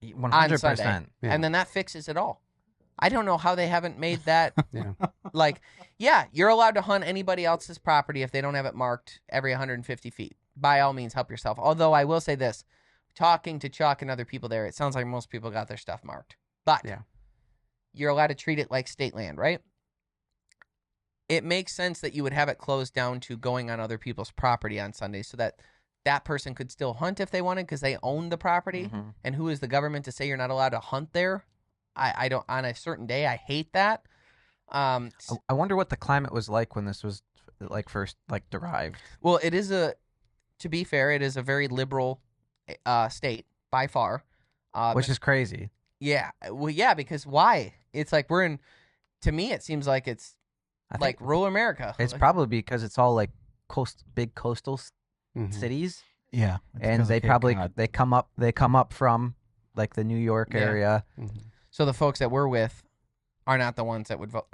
100%. on Sunday? Yeah. And then that fixes it all. I don't know how they haven't made that. You're allowed to hunt anybody else's property if they don't have it marked every 150 feet. By all means, help yourself. Although I will say this, talking to Chuck and other people there, it sounds like most people got their stuff marked. But you're allowed to treat it like state land, right? It makes sense that you would have it closed down to going on other people's property on Sundays, so that person could still hunt if they wanted because they own the property. Mm-hmm. And who is the government to say you're not allowed to hunt there? I don't, on a certain day. I hate that. I wonder what the climate was like when this was first derived. Well, it is to be fair, it is a very liberal state by far. Which is crazy. Yeah. Well, yeah, because why? It's to me, it seems like it's rural America. It's probably because it's all big coastal cities. Yeah. And they they come up from the New York area. Mm-hmm. So the folks that we're with are not the ones that would vote,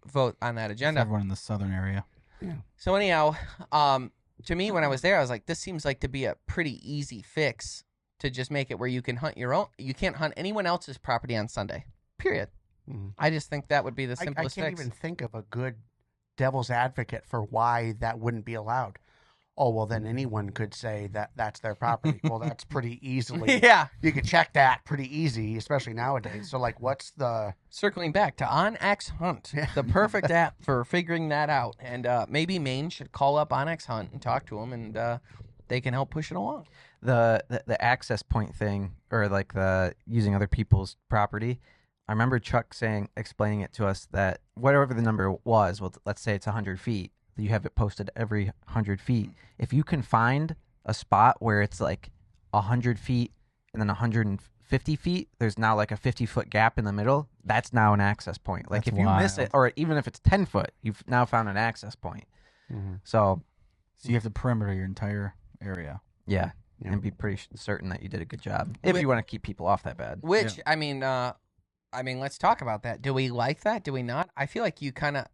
vote on that agenda. It's everyone in the southern area. Yeah. So anyhow, to me, when I was there, I was like, this seems like to be a pretty easy fix to just make it where you can hunt your own. You can't hunt anyone else's property on Sunday, period. Mm-hmm. I just think that would be the simplest fix. I can't even think of a good devil's advocate for why that wouldn't be allowed. Oh, well, then anyone could say that that's their property. Well, that's pretty easily. Yeah. You could check that pretty easy, especially nowadays. So, what's the... Circling back to OnX Hunt, the perfect app for figuring that out. And maybe Maine should call up OnX Hunt and talk to them, and they can help push it along. The access point thing, or the using other people's property, I remember Chuck explaining it to us that whatever the number was, well, let's say it's 100 feet. You have it posted every 100 feet. If you can find a spot where it's 100 feet and then 150 feet, there's now a 50-foot gap in the middle. That's now an access point. If you miss it, or even if it's 10 foot, you've now found an access point. Mm-hmm. So you have to perimeter your entire area. Yeah. and be pretty certain that you did a good job. If you want to keep people off that bad. Which I mean, let's talk about that. Do we like that? Do we not? I feel like you kind of,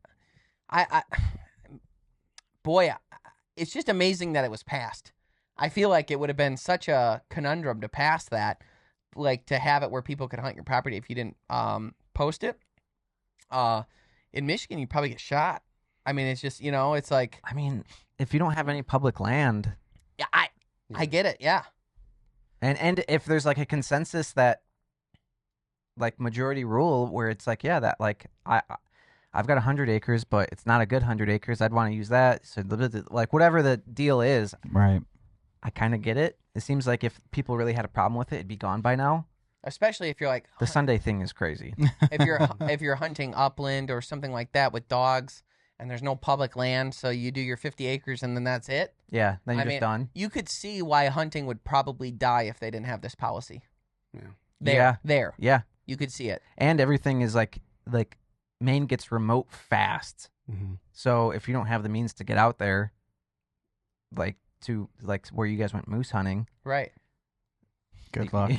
it's just amazing that it was passed. I feel like it would have been such a conundrum to pass that, like to have it where people could hunt your property if you didn't post it. In Michigan, you'd probably get shot. I mean, it's just, it's like. I mean, if you don't have any public land. Yeah, I get it, yeah. And if there's like a consensus that, like majority rule where it's like, yeah, that like I've got 100 acres, but it's not a good 100 acres. I'd want to use that. So like whatever the deal is. Right. I kind of get it. It seems like if people really had a problem with it, it'd be gone by now. Especially if you're like the Sunday thing is crazy. if you're hunting upland or something like that with dogs and there's no public land, so you do your 50 acres and then that's it. Yeah, then you're just done. You could see why hunting would probably die if they didn't have this policy. Yeah. There. Yeah. You could see it. And everything is like Maine gets remote fast. Mm-hmm. So if you don't have the means to get out there, like to like where you guys went moose hunting, right? Good luck.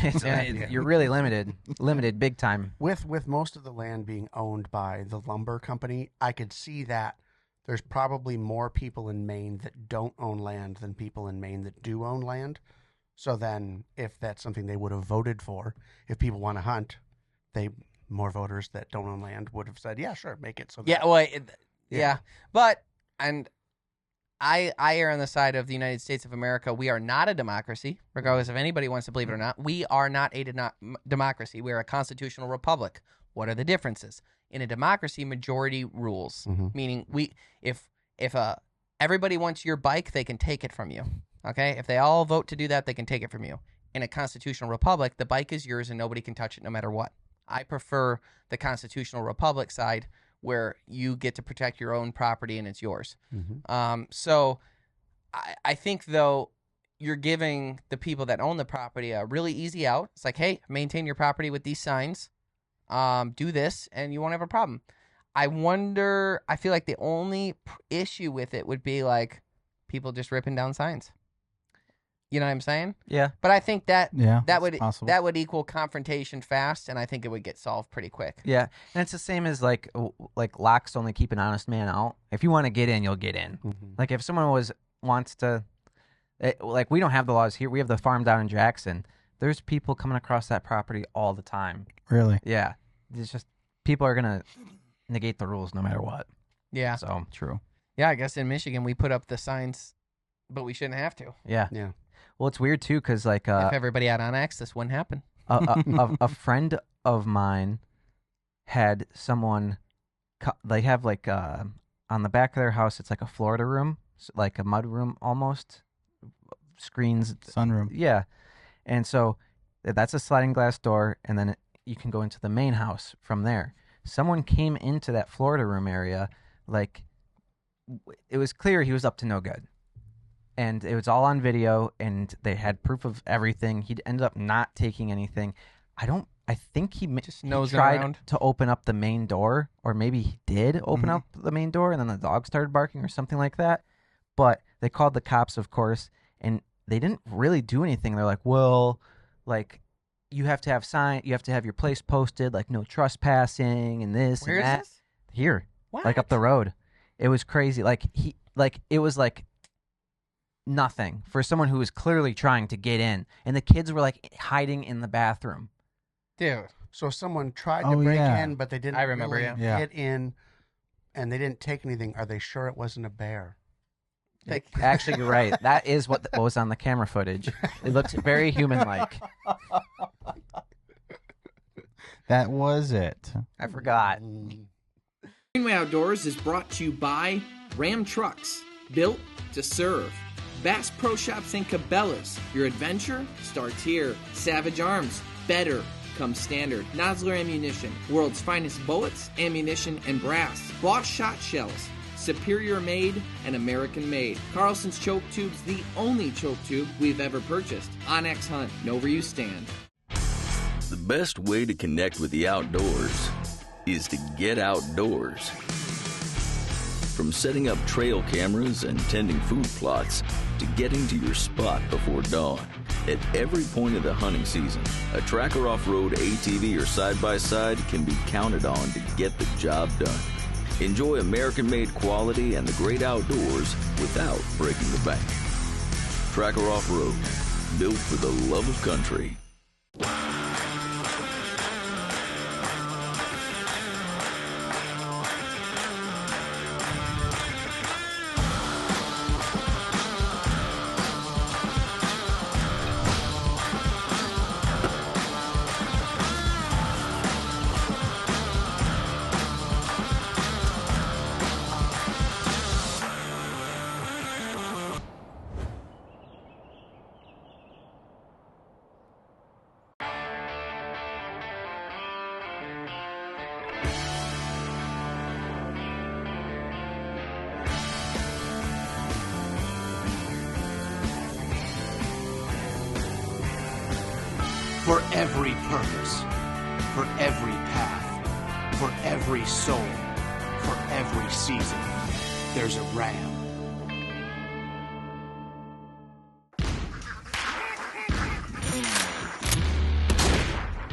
You're really limited big time. With most of the land being owned by the lumber company, I could see that there's probably more people in Maine that don't own land than people in Maine that do own land. So then, if that's something they would have voted for, if people want to hunt, more voters that don't own land would have said, "Yeah, sure, make it." So but I err on the side of the United States of America. We are not a democracy, regardless if anybody wants to believe it or not. We are not a democracy. We are a constitutional republic. What are the differences? In a democracy, majority rules, meaning if everybody wants your bike, they can take it from you. Okay, if they all vote to do that, they can take it from you. In a constitutional republic, the bike is yours and nobody can touch it no matter what. I prefer the constitutional republic side where you get to protect your own property and it's yours. So I think, though, you're giving the people that own the property a really easy out. It's like, hey, maintain your property with these signs. Do this, and you won't have a problem. I feel like the only issue with it would be, like, people just ripping down signs. You know what I'm saying? Yeah. But I think that possible. that would equal confrontation fast, and I think it would get solved pretty quick. Yeah, and it's the same as like locks only keep an honest man out. If you want to get in, you'll get in. Like if someone wants to, like we don't have the laws here. We have the farm down in Jackson. There's people coming across that property all the time. Really? Yeah. It's just people are gonna negate the rules no matter what. Yeah. So true. Yeah, I guess in Michigan we put up the signs, but we shouldn't have to. Yeah. Yeah. Well, it's weird too because like if everybody had on X, this wouldn't happen. A friend of mine had someone. They have like on the back of their house. It's like a Florida room, like a mud room almost. Screens, sunroom. Yeah, and so that's a sliding glass door, and then you can go into the main house from there. Someone came into that Florida room area, like it was clear he was up to no good. And it was all on video, and they had proof of everything. He'd ended up not taking anything. I think he tried around to open up the main door, or maybe he did open up the main door, and then the dog started barking or something like that. But they called the cops, of course, and they didn't really do anything. They're like, well, like, you have to have your place posted, like no trespassing and this Where and that. is this? Here. What? Like up the road. It was crazy. It was like nothing for someone who was clearly trying to get in, and the kids were like hiding in the bathroom. Dude. So someone tried to break in, but they didn't get in, and they didn't take anything. Are they sure it wasn't a bear? Actually, you're right. That is what was on the camera footage. It looked very human-like. That was it. I forgot. Greenway Outdoors is brought to you by Ram Trucks, built to serve. Bass Pro Shops and Cabela's, your adventure starts here. Savage Arms, better comes standard. Nosler Ammunition, world's finest bullets, ammunition, and brass. Boss Shot Shells, superior made and American made. Carlson's Choke Tubes, the only choke tube we've ever purchased. Onyx Hunt, know where you stand. The best way to connect with the outdoors is to get outdoors. From setting up trail cameras and tending food plots to getting to your spot before dawn, At every point of the hunting season, a Tracker Off-Road ATV or side-by-side can be counted on to get the job done. Enjoy American-made quality and the great outdoors without breaking the bank. Tracker Off-Road, built for the love of country. For every purpose, for every path, for every soul, for every season, there's a Ram.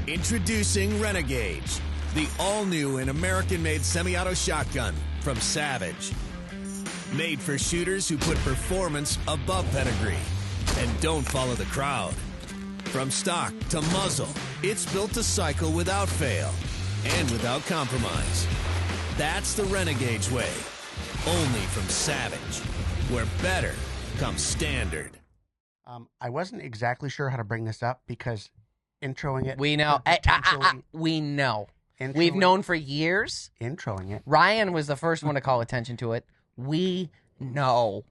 Introducing Renegades, the all-new and American-made semi-auto shotgun from Savage. Made for shooters who put performance above pedigree and don't follow the crowd. From stock to muzzle, it's built to cycle without fail and without compromise. That's the Renegade's way, only from Savage, where better comes standard. I wasn't exactly sure how to bring this up because introing it... We know. We know. We've known for years. Introing it. Ryan was the first one to call attention to it. We know.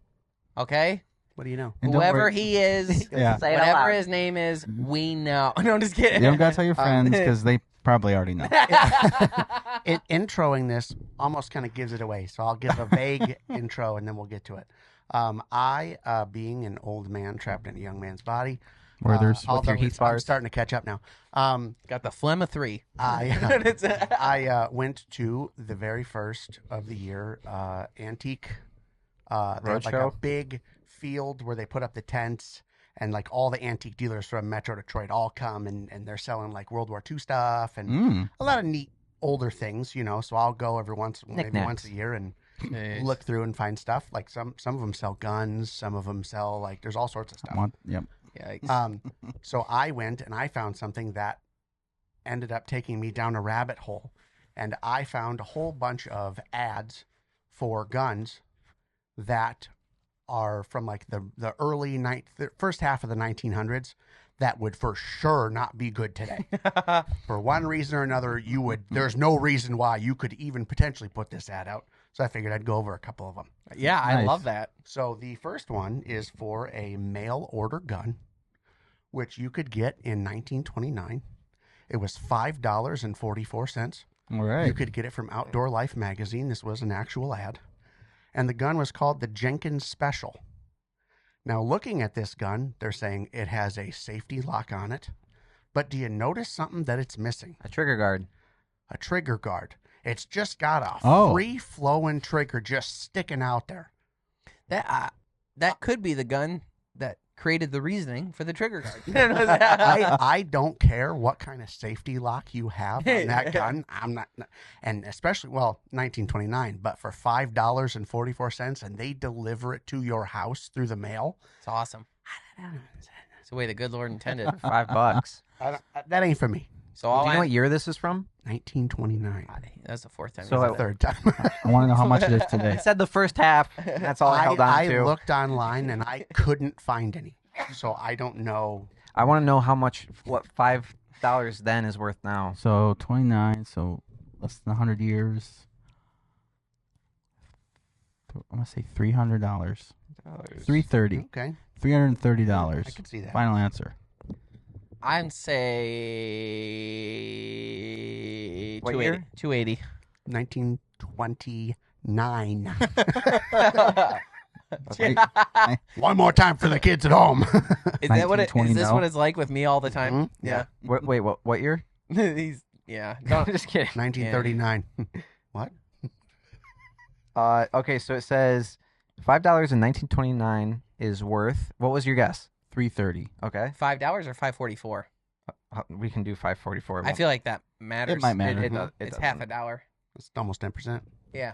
Okay? What do you know? Whoever he is, whatever his name is, we know. No, I'm just kidding. You don't got to tell your friends because they probably already know. Introing this almost kind of gives it away, so I'll give a vague intro and then we'll get to it. I, being an old man trapped in a young man's body, Werther's with your Heath bars. I'm starting to catch up now. Got the phlegm of 3. I went to the very first of the year antique. They have like a big field where they put up the tents, and like all the antique dealers from Metro Detroit all come, and they're selling like World War II stuff and a lot of neat older things, you know. So I'll go maybe once a year and look through and find stuff. Like some of them sell guns, some of them sell like there's all sorts of stuff. Yep. Yikes. So I went and I found something that ended up taking me down a rabbit hole, and I found a whole bunch of ads for guns that are from like the early the first half of the 1900s that would for sure not be good today. For one reason or another, there's no reason why you could even potentially put this ad out. So I figured I'd go over a couple of them. Yeah, Nice. I love that. So the first one is for a mail order gun, which you could get in 1929. It was $5.44. All right. You could get it from Outdoor Life magazine. This was an actual ad. And the gun was called the Jenkins Special. Now, looking at this gun, they're saying it has a safety lock on it. But do you notice something that it's missing? A trigger guard. A trigger guard. It's just got a free-flowing trigger just sticking out there. That could be the gun that created the reasoning for the trigger guard. I don't care what kind of safety lock you have on that gun. I'm not, and especially 1929, but for $5.44, and they deliver it to your house through the mail. It's awesome. It's the way the good Lord intended. $5. That ain't for me. So Do you know what year this is from? 1929. That's the fourth time. So The third time. I want to know how much it is today. I said the first half. That's all I held on to. I looked online and I couldn't find any, so I don't know. I want to know what $5 then is worth now. So 29, so less than 100 years. I'm going to say $300. $330. Okay. $330. I could see that. Final answer. I'd say What year? 280. 1929. One more time for the kids at home. Is that what it? Is 1920 this now. what it's like with me all the time? Mhm. Yeah. Wait, what year? He's Don't, Just kidding. 1939. What? Okay, so it says $5 in 1929 is worth. What was your guess? $330. Okay. $5 or $5.44? We can do $5.44. I feel like that matters. It might matter. It's half a dollar. It's almost 10%. Yeah.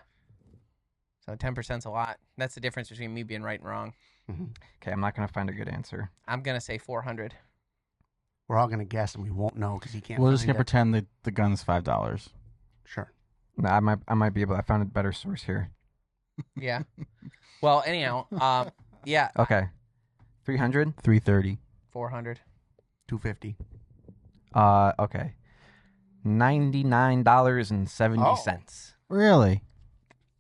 So 10%'s a lot. That's the difference between me being right and wrong. Mm-hmm. Okay, I'm not going to find a good answer. I'm gonna say 400. We're all gonna guess, and we won't know because he can't. We're just find gonna it. pretend that the gun's $5. Sure. No, I might be able. I found a better source here. Yeah. Well, anyhow, yeah. Okay. 300. $330. 400. $250. Okay. $99.70. Really?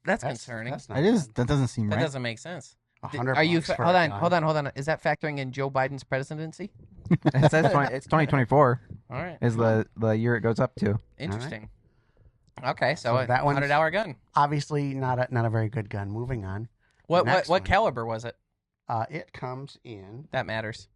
That's concerning. That's not It is. bad. That doesn't seem That right. doesn't make sense. $100 Are you? for Hold a on. gun. Hold on. Is that factoring in Joe Biden's presidency? It says it's 2024 All right. is the year it goes up to. Interesting. Okay, so, So that one's- $100 gun. Obviously, not a very good gun. Moving on. What Next what one. caliber was it? It comes in. That matters.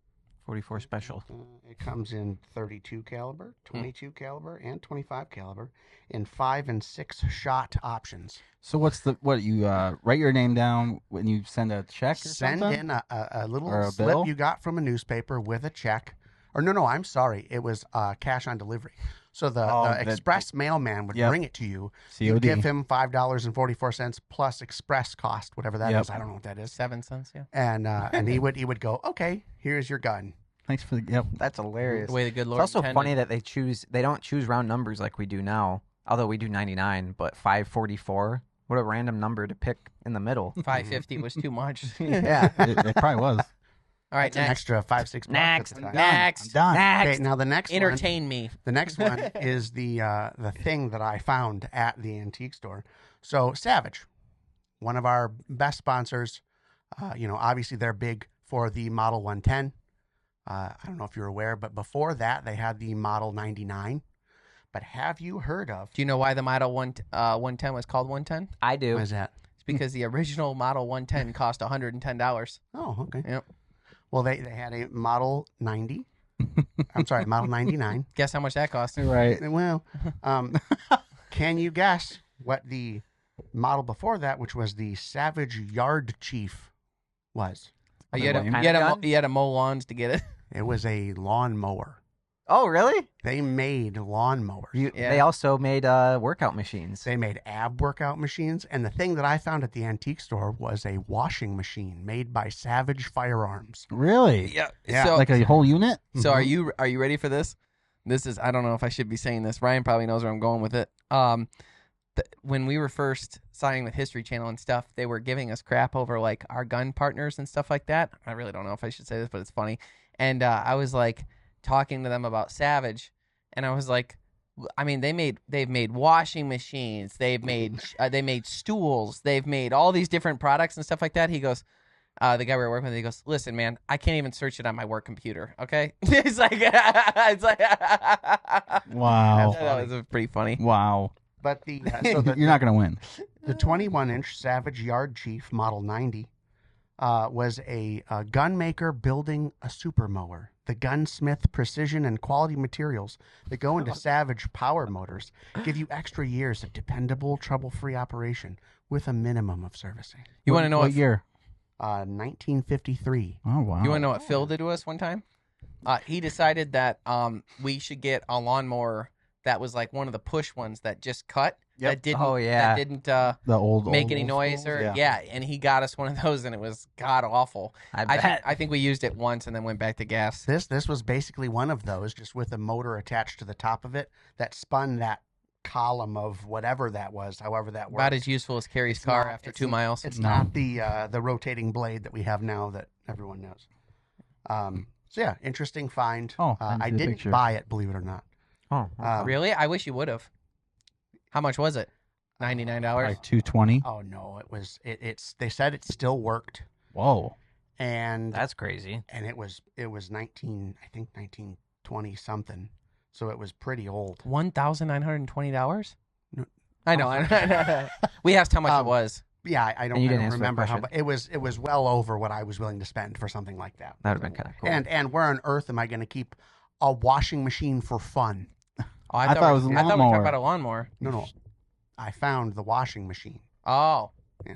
44 special. It comes in 32 caliber, 22 caliber, and 25 caliber, in 5 and 6 shot options. So what you write your name down when you send a check or Send something? in a little Or a slip bill? you got from a newspaper with a check. Or no, I'm sorry. It was cash on delivery. So the express mailman would bring it to you. You COD. give him $5.44 plus express cost, whatever that is. I don't know what that is. 7 cents. Yeah. And he would go, okay, here's your gun. Thanks for the. Yep. That's hilarious. The way the good Lord It's also intended. funny that they don't choose round numbers like we do now. Although we do 99, but 544. What a random number to pick in the middle. 550 was too much. Yeah. It probably was. All right, That's an extra $5-6 Next. at the time. Next. I'm done. Okay, now the next one. Entertain me. The next one is the thing that I found at the antique store. So Savage, one of our best sponsors. Obviously they're big for the Model 110. I don't know if you're aware, but before that they had the Model 99. But have you heard of? Do you know why the Model 110 was called 110? I do. What is that? It's because the original Model 110 cost $110. Oh, okay. Yep. Well, they had a Model 90. I'm sorry, Model 99. Guess how much that cost? Right. Well, can you guess what the model before that, which was the Savage Yard Chief, was? You had gun? to mow lawns to get it. It was a lawnmower. Oh, really? They made lawnmowers. They also made workout machines. They made ab workout machines. And the thing that I found at the antique store was a washing machine made by Savage Firearms. Really? Yeah. Yeah. Like a whole unit? So are you ready for this? This is, I don't know if I should be saying this. Ryan probably knows where I'm going with it. When we were first signing with History Channel and stuff, they were giving us crap over like our gun partners and stuff like that. I really don't know if I should say this, but it's funny. And I was like talking to them about Savage, and I was like, I mean, they've made washing machines, they've made stools, they've made all these different products and stuff like that. He goes, the guy we were working with, he goes, listen, man, I can't even search it on my work computer. Okay, it's like, Wow. that was pretty funny. Wow. But You're not going to win. The 21-inch Savage Yard Chief Model 90 was a gun maker building a super mower. The gunsmith precision and quality materials that go into Savage power motors give you extra years of dependable, trouble-free operation with a minimum of servicing. You want to know what year? 1953. Oh, wow. You want to know what Phil did to us one time? He decided that we should get a lawnmower that was like one of the push ones that just cut. Yep. That didn't. Oh, yeah. That didn't The old make any old noise schools? or Yeah. and he got us one of those, and it was god awful. I think we used it once and then went back to gas. This was basically one of those, just with a motor attached to the top of it that spun that column of whatever that was, however that worked. About as useful as Carrie's car after 2 miles. It's not the rotating blade that we have now that everyone knows. So yeah, interesting find. Oh, I didn't buy it, believe it or not. Oh, Really? I wish you would have. How much was it? $99. Like $220. Oh no, it was it's. They said it still worked, Whoa. and that's crazy. and it was 1920 something, so it was pretty old. $1,920. No. I know. We asked how much it was. Yeah, I don't, And you I didn't don't answer that remember how, question. but it was well over what I was willing to spend for something like that. That would have been kind of cool. And where on earth am I going to keep a washing machine for fun? Oh, I thought it was a I thought we were lawnmower. talking about a lawnmower. No, I found the washing machine. Oh. Yeah.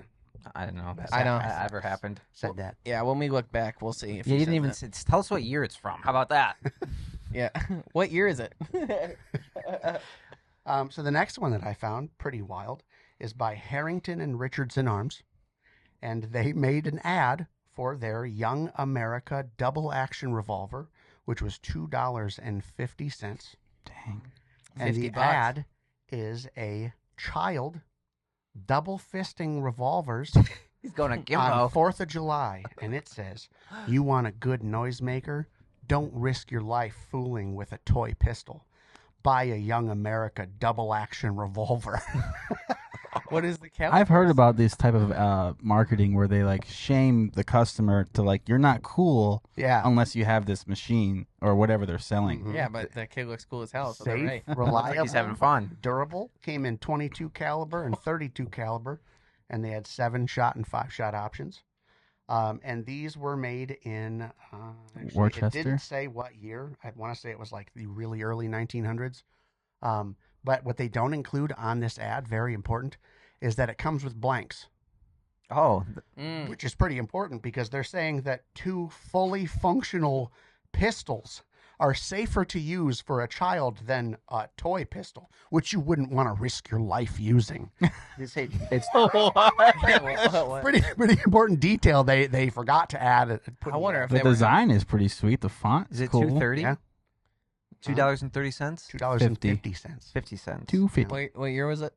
I don't know if I know. that ever happened. Said that. Yeah, when we look back, we'll see. If You he didn't said even that. tell us what year it's from. How about that? Yeah. What year is it? So the next one that I found, pretty wild, is by Harrington and Richardson Arms. And they made an ad for their Young America double action revolver, which was $2.50. Dang. And the $50. ad is a child double fisting revolvers He's going to on Gimbo. 4th of July. And it says, you want a good noisemaker? Don't risk your life fooling with a toy pistol. Buy a Young America double action revolver. What is the caliber? I've heard about this type of marketing where they like shame the customer to like, you're not cool Yeah. unless you have this machine or whatever they're selling. Yeah, but the kid looks cool as hell. So they're Safe, right. reliable, He's having fun. durable. Came in 22 caliber and 32 caliber, and they had 7-shot and 5-shot options. And these were made in actually, Worcester? It didn't say what year. I want to say it was like the really early 1900s. But what they don't include on this ad, very important, is that it comes with blanks, Oh, which is pretty important because they're saying that 2 fully functional pistols are safer to use for a child than a toy pistol, which you wouldn't want to risk your life using. it's Pretty important detail they forgot to add. I wonder if The they were design is pretty sweet. The font Is it cool. $2.30? Yeah. $2.30? $2.50. 50 cents. $2.50. What year was it?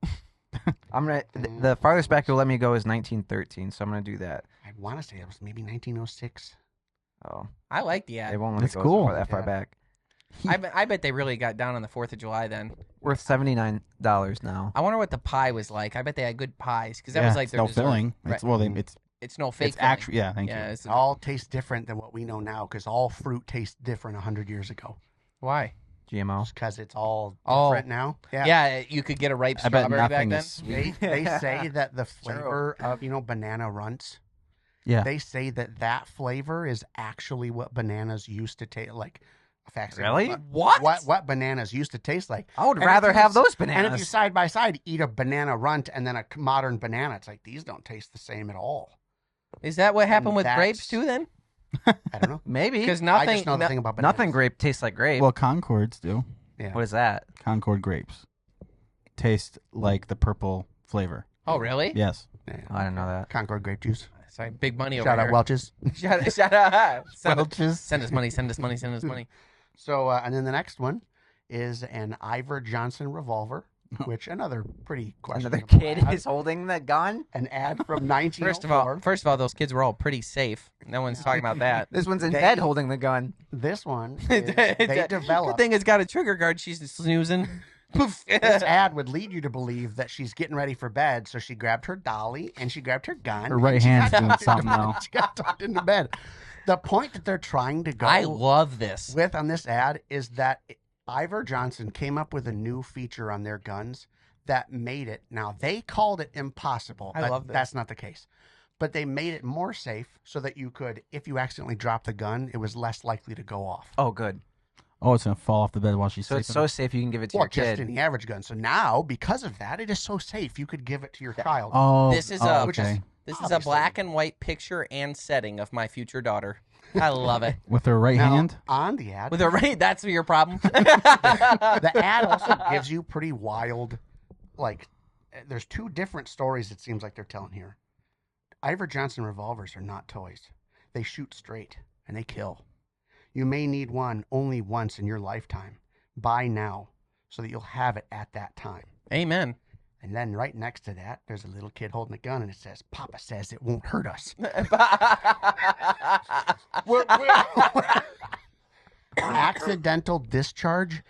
I'm gonna. The farthest back you'll let me go is 1913, so I'm gonna do that. I want to say it was maybe 1906. Oh, I like the they ad. won't let That's it go cool. that far Yeah. back. I bet they really got down on the 4th of July then. Worth $79 now. I wonder what the pie was like. I bet they had good pies because that Yeah, was like it's their no dessert. filling. Right. It's well, It's no fake. it's actually thank you. It's It all tastes different than what we know now because all fruit tastes different 100 years ago. Why? GMO. Because it's all Oh. different now. Yeah, you could get a ripe I bet strawberry back nothing then. is sweet. They say that the flavor of, banana runts, Yeah. they say that flavor is actually what bananas used to taste like. Really? What bananas used to taste like. I would And rather if you have s- those And if you bananas. side by side eat a banana runt and then a modern banana, it's like these don't taste the same at all. Is that what happened And with that's- grapes too then? I don't know. Maybe. Because I nothing. just know the thing about bananas. Nothing grape tastes like grape. Well, Concords do. Yeah. What is that? Concord grapes taste like the purple flavor. Oh really? Yes. Yeah. I didn't know that. Concord grape juice. Sorry, big money over Shout out here. Welch's. Shout out. Welch's. Send us money. Send us money. Send us money. So, and then the next one is an Ivor Johnson revolver, which another pretty questionable Another kid ad. is holding the gun. An ad from 1904. First of all, those kids were all pretty safe. No one's talking about that. This one's in They- bed holding the gun. This one, is, they Good developed. thing it's got a trigger guard. She's snoozing. Poof. This ad would lead you to believe that she's getting ready for bed, so she grabbed her dolly and she grabbed her gun. Her right and she hand's got doing tucked something into- now. She got tucked into bed. The point that they're trying to go I love this. with on this ad is that Ivor Johnson came up with a new feature on their guns that made it. Now they called it impossible. I but love this. That's not the case. But they made it more safe so that you could, if you accidentally dropped the gun, it was less likely to go off. Oh, good. Oh, it's gonna fall off the bed while she's So it's sleeping. so safe you can give it to Or your just kid. any average gun. So now, because of that, it is so safe you could give it to your child. Oh, This is oh, a- which is- okay. This is a Obviously. black and white picture and setting of my future daughter. I love it. With her right Now, hand. on the ad, With a right, that's your problem. the ad also gives you pretty wild, like, there's 2 different stories it seems like they're telling here. Ivor Johnson revolvers are not toys. They shoot straight, and they kill. You may need one only once in your lifetime. Buy now, so that you'll have it at that time. Amen. And then right next to that, there's a little kid holding a gun, and it says, Papa says it won't hurt us. Accidental discharge?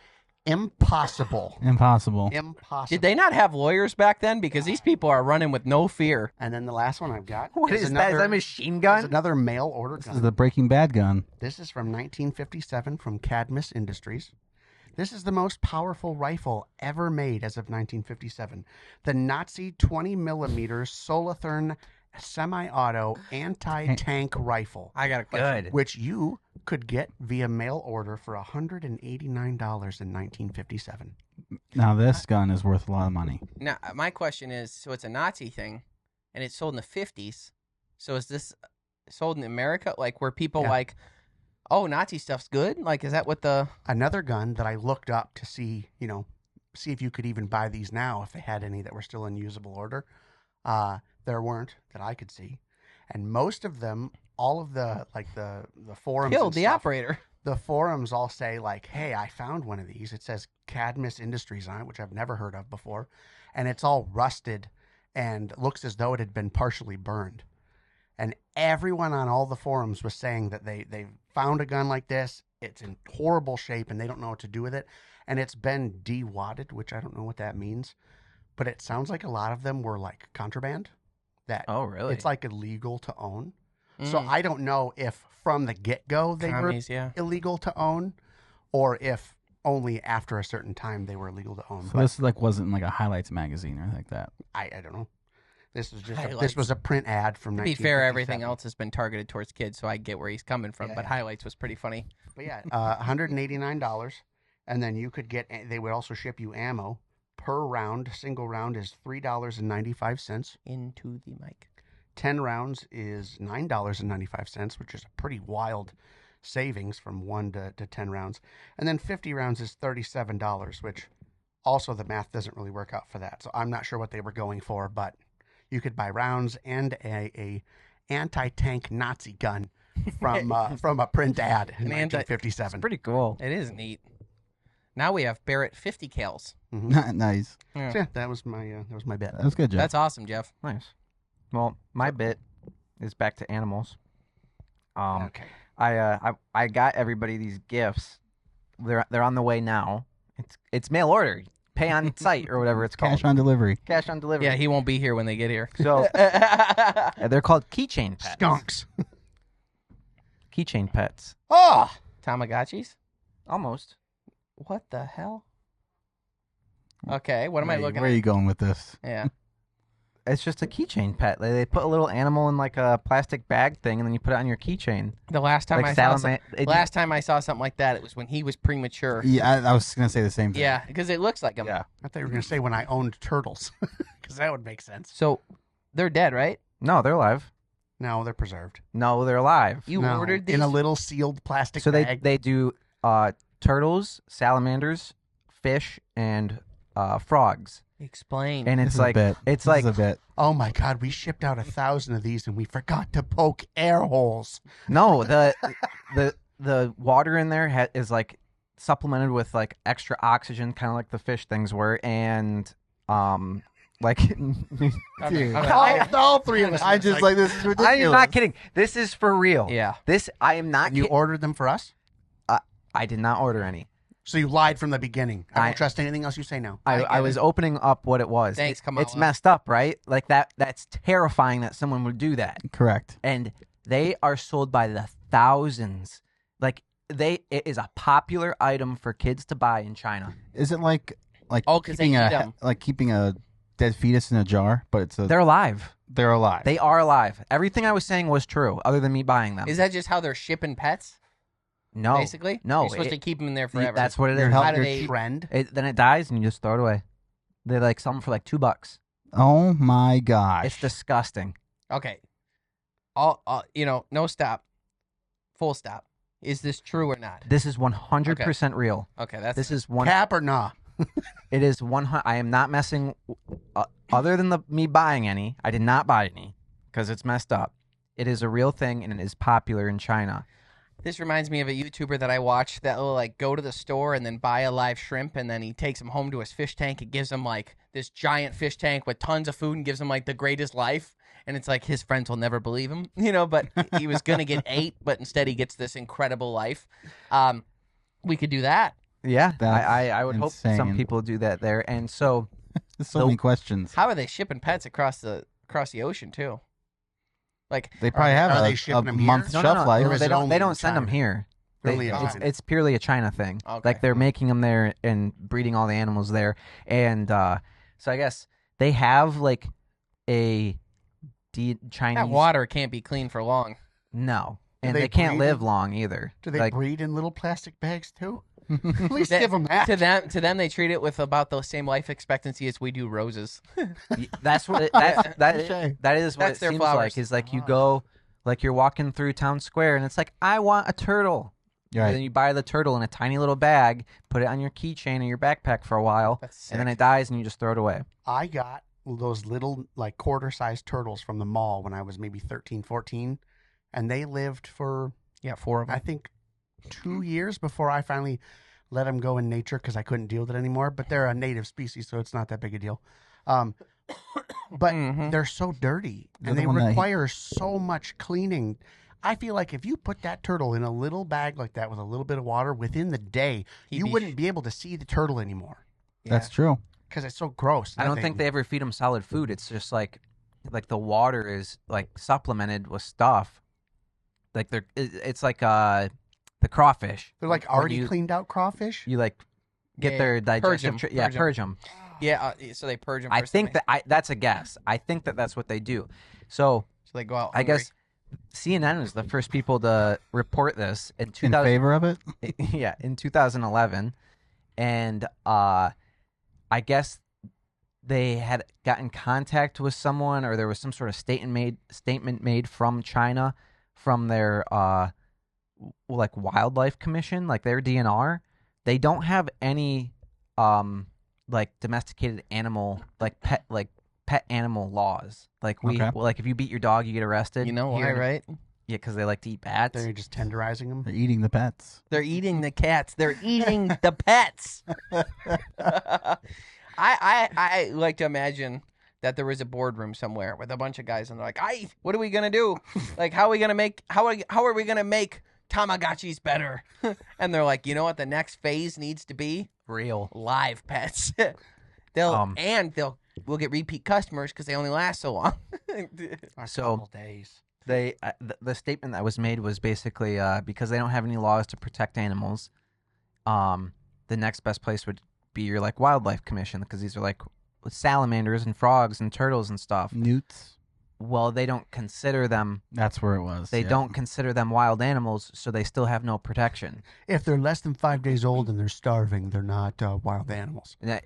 Impossible. Impossible. Impossible. Did they not have lawyers back then? Because these people are running with no fear. And then the last one I've got. What is that? Is that a another- machine is gun? another mail order This gun. is the Breaking Bad gun. This is from 1957 from Cadmus Industries. This is the most powerful rifle ever made as of 1957. The Nazi 20 millimeter Solothurn semi-auto anti-tank rifle, I got a question. Good. which you could get via mail order for $189 in 1957. Now this gun is worth a lot of money. Now, my question is, so it's a Nazi thing. and it's sold in the 50s. So is this sold in America? Like, were people Yeah. like, oh, Nazi stuff's good? Like, is that what the... Another gun that I looked up to see, see if you could even buy these now, if they had any that were still in usable order. There weren't that I could see. And most of them, all of the forums Killed and the stuff, operator. the forums all say like, hey, I found one of these. It says Cadmus Industries on it, which I've never heard of before. And it's all rusted and looks as though it had been partially burned. And everyone on all the forums was saying that they found a gun like this. It's in horrible shape and they don't know what to do with it. And it's been de-wadded, which I don't know what that means. But it sounds like a lot of them were like contraband. Oh, really? It's like illegal to own. So I don't know if from the get-go they Commies, were yeah. illegal to own or if only after a certain time they were illegal to own. So this like wasn't like a highlights magazine or anything like that. I don't know. This was just Highlights. this was a print ad from To be fair, 1957. everything else has been targeted towards kids, so I get where he's coming from. Yeah, but yeah. highlights was pretty funny. But yeah, $189, and then you could get. They would also ship you ammo per round. Single round is $3.95. Into the mic. 10 rounds is $9.95, which is a pretty wild savings from 1 to 10 rounds. And then 50 rounds is $37, which also the math doesn't really work out for that. So I'm not sure what they were going for, but you could buy rounds and a anti-tank Nazi gun from a print ad in 1957. Pretty cool. It is neat. Now we have Barrett 50 cals. Nice. Yeah. So yeah, that was my bet. That was good, Jeff. That's awesome, Jeff. Nice. Well, my bit is back to animals. Okay. I got everybody these gifts. They're on the way now. It's mail order. Pay on site or whatever it's called. Cash on delivery. Cash on delivery. Yeah, he won't be here when they get here. So they're called keychain pets. Skunks. Keychain pets. Oh, Tamagotchis? Almost. What the hell? Okay, what am I looking Where are at? you going with this? Yeah. It's just a keychain pet. They put a little animal in like a plastic bag thing, and then you put it on your keychain. The last time Like last time I saw something like that, it was when he was premature. Yeah, I was gonna say the same thing. Yeah, because it looks like him. Yeah. I thought you were going to say when I owned turtles, because that would make sense. So they're dead, right? No, they're alive. No, they're preserved. No, they're alive. You No, ordered these? in a little sealed plastic So bag. they do turtles, salamanders, fish, and frogs. Explain. And This it's is a like bit. it's This like is a bit. Oh my God, we shipped out 1,000 of these and we forgot to poke air holes. no the water in there is like supplemented with like extra oxygen, kind of like the fish things were, and like All three of us. I just like this is ridiculous. I am not kidding. This is for real. Yeah. This I am not. You ordered them for us? I did not order any. So you lied from the beginning. I I- don't trust anything else you say now. I was opening up what it was. Thanks, It's Kamala. messed up, right? Like that's terrifying that someone would do that. Correct. And they are sold by the thousands. Like it is a popular item for kids to buy in China. Is it like Oh, 'cause they keeping eat 'em. keeping a dead fetus in a jar, but They're alive. they're alive. They are alive. Everything I was saying was true, other than me buying them. Is that just how they're shipping pets, no, basically? No, You're supposed to keep them in there forever. That's what it Your is. health- How do your they... Trend. Then it dies and you just throw it away. They like some for like $2. Oh my gosh. It's disgusting. Okay. No stop. Full stop. Is this true or not? This is 100% real. Okay, that's... This is one. Cap or nah? It is 100. I am not messing. Other than me buying any, I did not buy any because it's messed up. It is a real thing and it is popular in China. This reminds me of a YouTuber that I watch that will like go to the store and then buy a live shrimp and then he takes them home to his fish tank. It gives him like this giant fish tank with tons of food and gives him like the greatest life. And it's like his friends will never believe him, but he was going to get 8, but instead he gets this incredible life. We could do that. Yeah, That's I would hope some insane. people do that there. And so There's so many questions. How are they shipping pets across the ocean too? Like They probably have are they a shipping them here? month No, shelf life. Or is they it don't. They only don't in send them China? here. Only in China. It's purely a China thing. Okay. Like they're making them there and breeding all the animals there. And so I guess they have like a Chinese. that water can't be clean for long. No, Do and they they can't breed live in- long either. Do they like, breed in little plastic bags too? At least give them that. To them, they treat it with about the same life expectancy as we do roses. That's what that is what That's it their seems flowers. like. Is like you go, like you're walking through town square, and it's like, I want a turtle. Right. And then you buy the turtle in a tiny little bag, put it on your keychain or your backpack for a while, and then it dies, and you just throw it away. I got those little, like, quarter-sized turtles from the mall when I was maybe 13, 14, and they lived for, 4 of them. I think, 2 years before I finally let them go in nature because I couldn't deal with it anymore. But they're a native species, so it's not that big a deal. But they're so dirty, and they require so much cleaning. I feel like if you put that turtle in a little bag like that with a little bit of water, within the day, you wouldn't be able to see the turtle anymore. That's true. Because it's so gross. I don't think they ever feed them solid food. It's just like the water is like supplemented with stuff. Like it's like the crawfish. They're like already cleaned out crawfish. You like get their digestive purge them. Yeah, so they purge them. I think that's a guess. I think that's what they do. So they go out I guess CNN was the first people to report this in favor of it. Yeah, in 2011, and I guess they had gotten contact with someone, or there was some sort of statement made from China, from their like wildlife commission, like their DNR. They don't have any like domesticated animal, like pet animal laws. Like like if you beat your dog, you get arrested. You know why, right? Yeah, because they like to eat bats. They're just tenderizing them. They're eating the pets. They're eating the cats. They're eating the pets. I like to imagine that there was a boardroom somewhere with a bunch of guys, and they're like, what are we gonna do? Like, how are we gonna make Tamagotchis better? And they're like, you know what the next phase needs to be? Real live pets. We'll get repeat customers because they only last so long. So days. The statement that was made was basically because they don't have any laws to protect animals, the next best place would be your like wildlife commission, because these are like salamanders and frogs and turtles and stuff. Newts. Well, they don't consider them. That's where it was. They don't consider them wild animals, so they still have no protection. If they're less than 5 days old and they're starving, they're not wild animals. I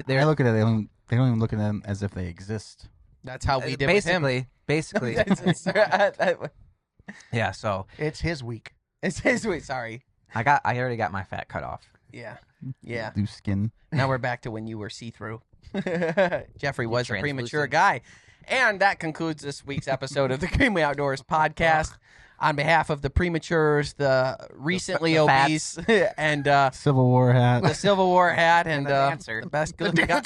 look at it. They don't even look at them as if they exist. That's how we did basically, with him. Yeah. So it's his week. It's his week. Sorry. I already got my fat cut off. Yeah. Yeah. Loose skin. Now we're back to when you were see-through. Jeffrey was a premature guy. And that concludes this week's episode of the Greenway Outdoors podcast. On behalf of the prematures, the recently obese, and Civil War hat, the Civil War hat, and the dancer, the best looking guy,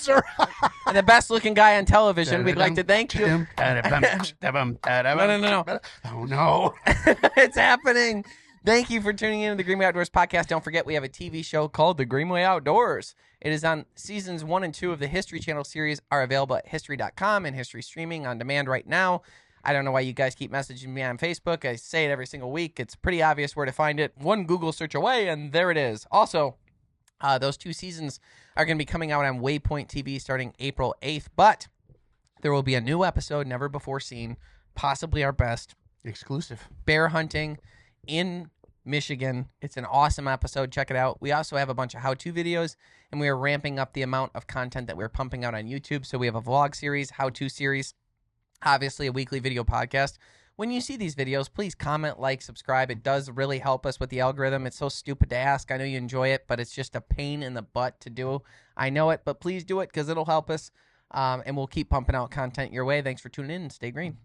and the best looking guy on television, we'd like to thank you. No. Oh no, it's happening. Thank you for tuning in to the Greenway Outdoors podcast. Don't forget, we have a TV show called The Greenway Outdoors. It is on seasons 1 and 2 of the History Channel series, are available at history.com and History Streaming on demand right now. I don't know why you guys keep messaging me on Facebook. I say it every single week. It's pretty obvious where to find it. One Google search away, and there it is. Also, those 2 seasons are going to be coming out on Waypoint TV starting April 8th, but there will be a new episode never before seen, possibly our best. Exclusive. Bear hunting in Michigan. It's an awesome episode. Check it out. We also have a bunch of how-to videos, and we are ramping up the amount of content that we're pumping out on YouTube. So we have a vlog series, how-to series, obviously a weekly video podcast. When you see these videos, please comment, like, subscribe. It does really help us with the algorithm. It's so stupid to ask. I know you enjoy it, but it's just a pain in the butt to do. I know it, but please do it because it'll help us, and we'll keep pumping out content your way. Thanks for tuning in, and stay green.